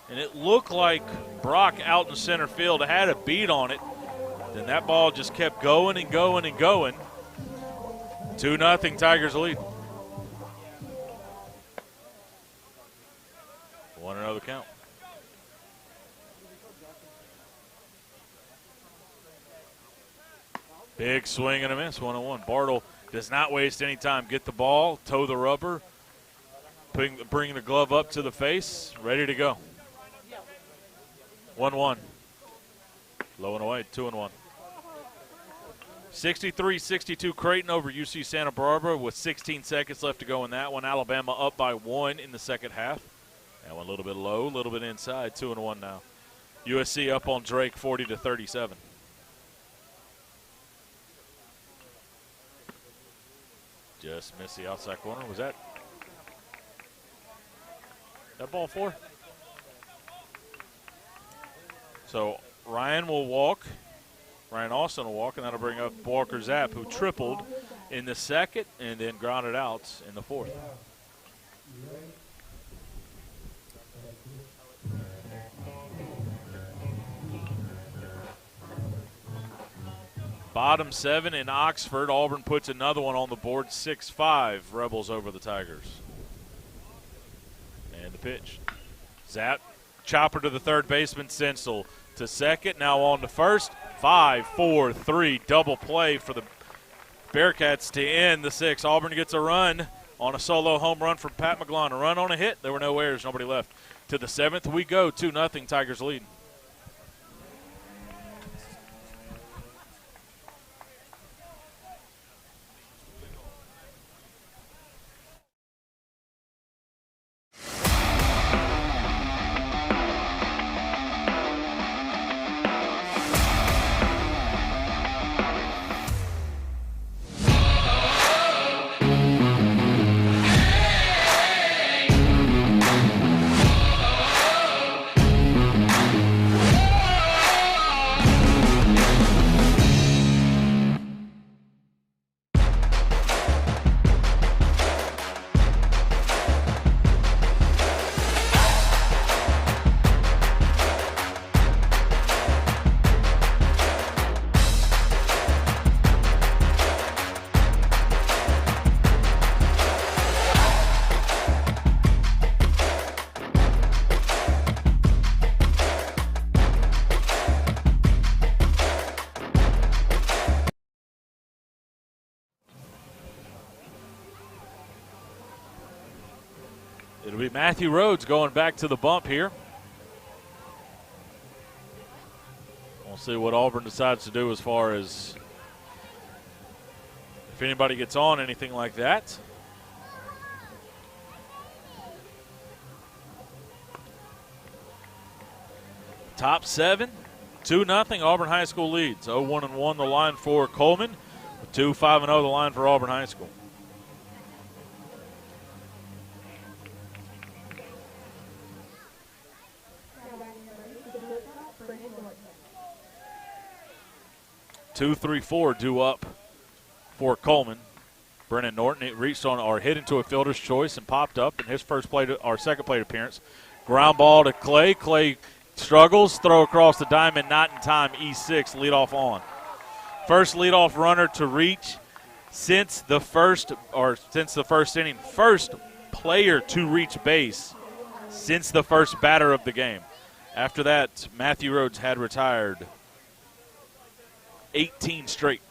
And it looked like Brock out in center field had a beat on it. Then that ball just kept going and going and going. 2-0 Tigers lead. 1-0 count. Big swing and a miss, 1-1. Bartle does not waste any time. Get the ball, toe the rubber, bring the glove up to the face, ready to go. 1-1. Low and away, 2-1. 63-62 Creighton over UC Santa Barbara with 16 seconds left to go in that one. Alabama up by 1 in the second half. That one a little bit low, a little bit inside, 2-1 now. USC up on Drake 40-37. Just missed the outside corner. Was that ball 4? So Ryan will walk. Ryan Austin will walk, and that'll bring up Walker Zapp, who tripled in the second and then grounded out in the 4th. Bottom 7 in Oxford. Auburn puts another one on the board. 6-5 Rebels over the Tigers. And the pitch. Zapp, chopper to the third baseman. Sensel to second. Now on to first. 5-4-3 double play for the Bearcats to end the 6th. Auburn gets a run on a solo home run from Pat McGlon. A run on a hit. There were no errors. Nobody left. To the 7th we go. 2-0 Tigers lead. be Matthew Rhodes going back to the bump here. We'll see what Auburn decides to do as far as if anybody gets on, anything like that. Top 7, 2-0. Auburn High School leads. 0-1-1 the line for Cullman. 2-5-0 the line for Auburn High School. Two, 3, 4 due up for Cullman. Brennan Norton, it reached on or hit into a fielder's choice and popped up in his second plate appearance. Ground ball to Clay. Clay struggles, throw across the diamond, not in time. E6, leadoff on. First leadoff runner to reach since the first inning. First player to reach base since the first batter of the game. After that, Matthew Rhodes had retired 18 straight.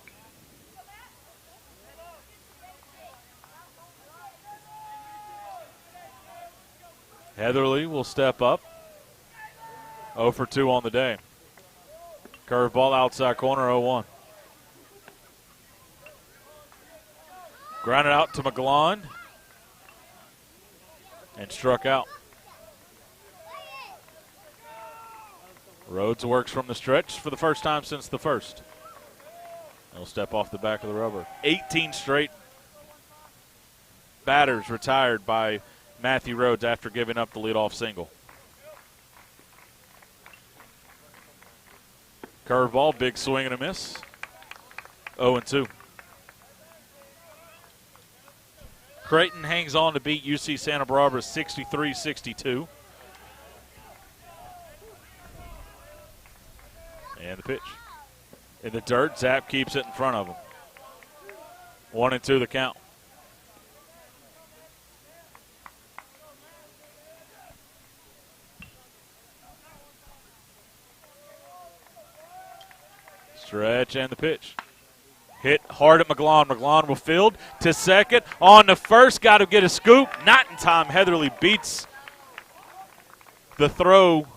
Heatherly will step up. 0 for 2 on the day. Curveball outside corner, 0-1. Grounded out to McGlon. And struck out. Rhodes works from the stretch for the first time since the first. He'll step off the back of the rubber. 18 straight batters retired by Matthew Rhodes after giving up the leadoff single. Curveball, big swing and a miss. 0-2. Creighton hangs on to beat UC Santa Barbara 63-62. And the pitch. In the dirt, Zapp keeps it in front of him. 1-2 the count. Stretch and the pitch. Hit hard at McGlon. McGlon will field to second. On to first. Got to get a scoop. Not in time. Heatherly beats the throw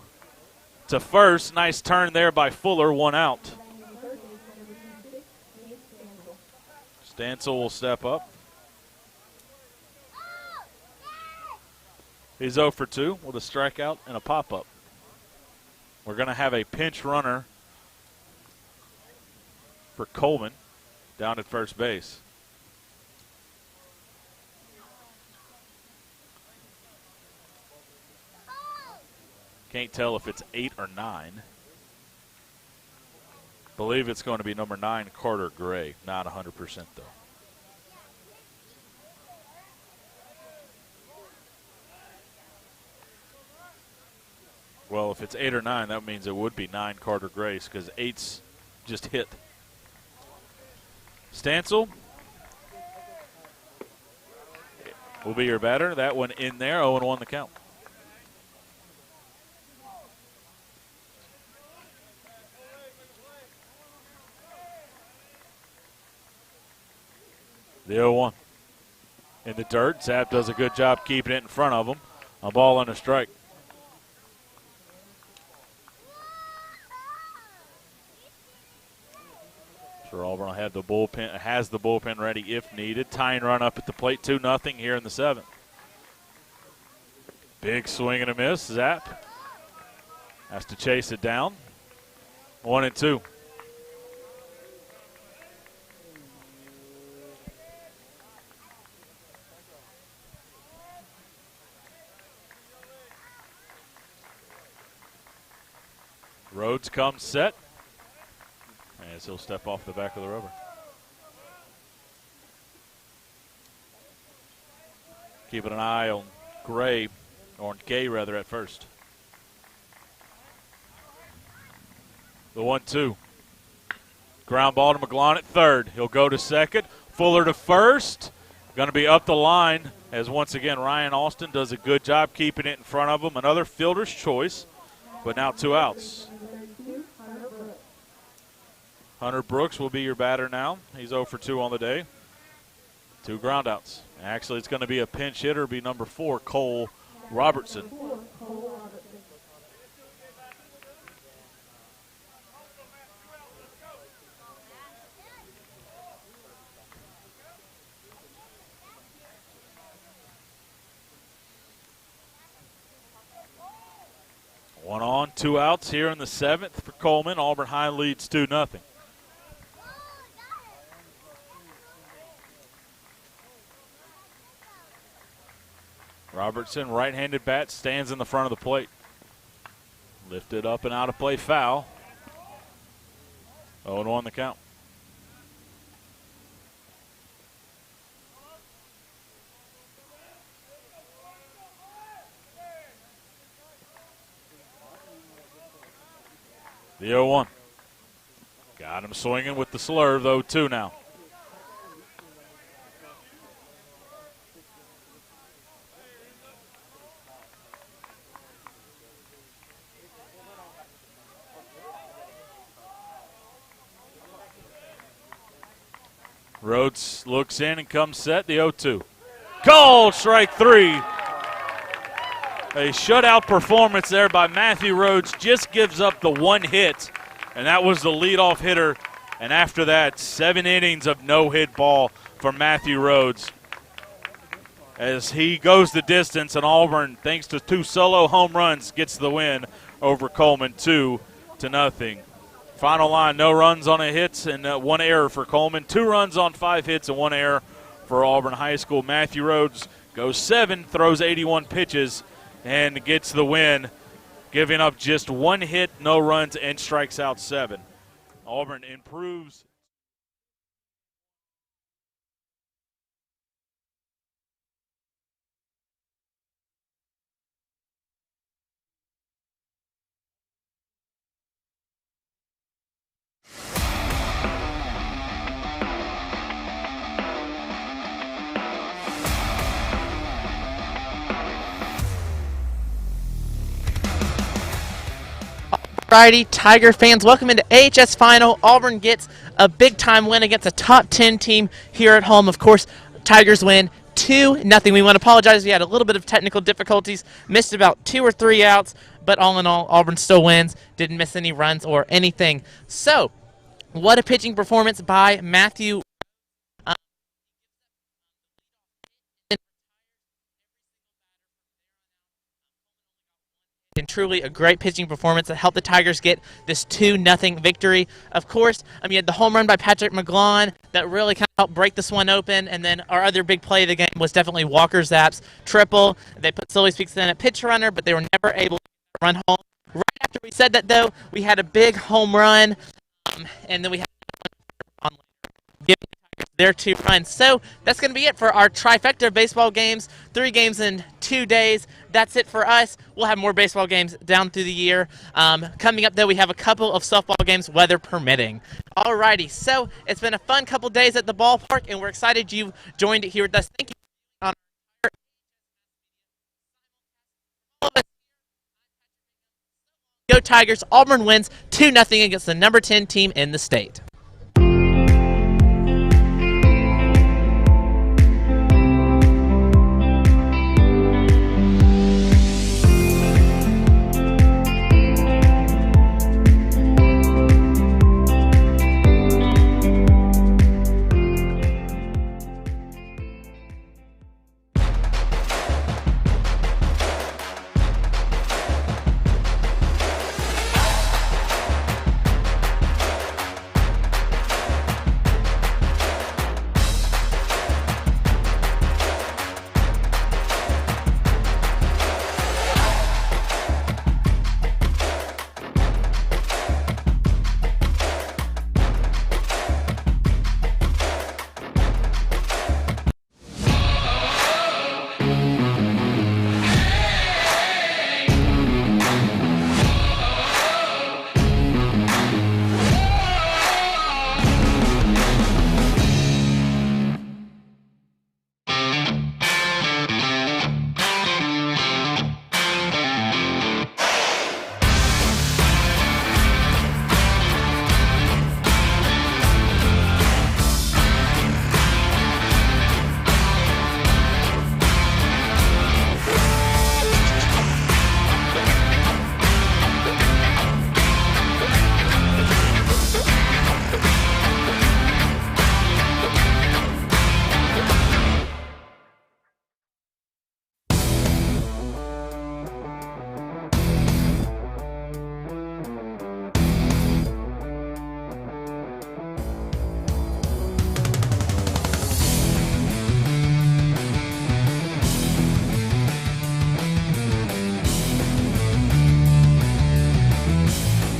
to first. Nice turn there by Fuller. 1 out. Stansel will step up. He's 0 for 2 with a strikeout and a pop-up. We're going to have a pinch runner for Cullman down at first base. Can't tell if it's 8 or 9. Believe it's going to be number 9, Carter Gray. Not 100% though. Well, if it's 8 or 9, that means it would be 9 Carter Grace because 8's just hit. Stansel will be your batter. That one in there, 0-1 the count. The 0-1. In the dirt, Zapp does a good job keeping it in front of him. A ball and a strike. Auburn has the bullpen ready if needed. Tying run up at the plate, 2-0 here in the 7th. Big swing and a miss. Zapp has to chase it down. 1-2. Rhodes comes set. As he'll step off the back of the rubber. Keeping an eye on Gay at first. The 1-2. Ground ball to McGlon at third. He'll go to second. Fuller to first. Going to be up the line as once again Ryan Austin does a good job keeping it in front of him. Another fielder's choice, but now 2 outs. Hunter Brooks will be your batter now. He's 0 for 2 on the day. 2 groundouts. Actually, it's going to be a pinch hitter, be number 4, Cole Robertson. One on, 2 outs here in the 7th for Cullman. Auburn High leads 2-0. Robertson, right-handed bat, stands in the front of the plate. Lifted up and out of play, foul. 0-1 the count. The 0-1. Got him swinging with the slurve, though, 2 now. Rhodes looks in and comes set, the 0-2. Called strike 3. A shutout performance there by Matthew Rhodes, just gives up the 1 hit, and that was the leadoff hitter. And after that, 7 innings of no-hit ball for Matthew Rhodes as he goes the distance, and Auburn, thanks to 2 solo home runs, gets the win over Cullman 2-0. Final line, no runs on a hit and 1 error for Cullman, 2 runs on 5 hits and 1 error for Auburn High School. Matthew Rhodes goes 7, throws 81 pitches, and gets the win, giving up just 1 hit, no runs, and strikes out 7. Auburn improves. Alrighty, Tiger fans, welcome into AHS Final. Auburn gets a big-time win against a top 10 team here at home. Of course, Tigers win 2-0. We want to apologize. We had a little bit of technical difficulties, missed about 2 or 3 outs, but all in all, Auburn still wins. Didn't miss any runs or anything. So, what a pitching performance by Matthew. And truly a great pitching performance that helped the Tigers get this 2-0 victory. Of course, you had the home run by Patrick McGlawn that really kind of helped break this one open, and then our other big play of the game was definitely Walker Zapp's triple. They put Silly Speaks in a pitch runner, but they were never able to run home. Right after we said that, though, we had a big home run, and then we had on giving their 2 runs. So that's going to be it for our trifecta of baseball games, 3 games in 2 days. That's it for us. We'll have more baseball games down through the year. Coming up, though, we have a couple of softball games, weather permitting. Alrighty, so it's been a fun couple days at the ballpark, and we're excited you joined it here with us. Thank you. Go Tigers. Auburn wins 2-0 against the number 10 team in the state.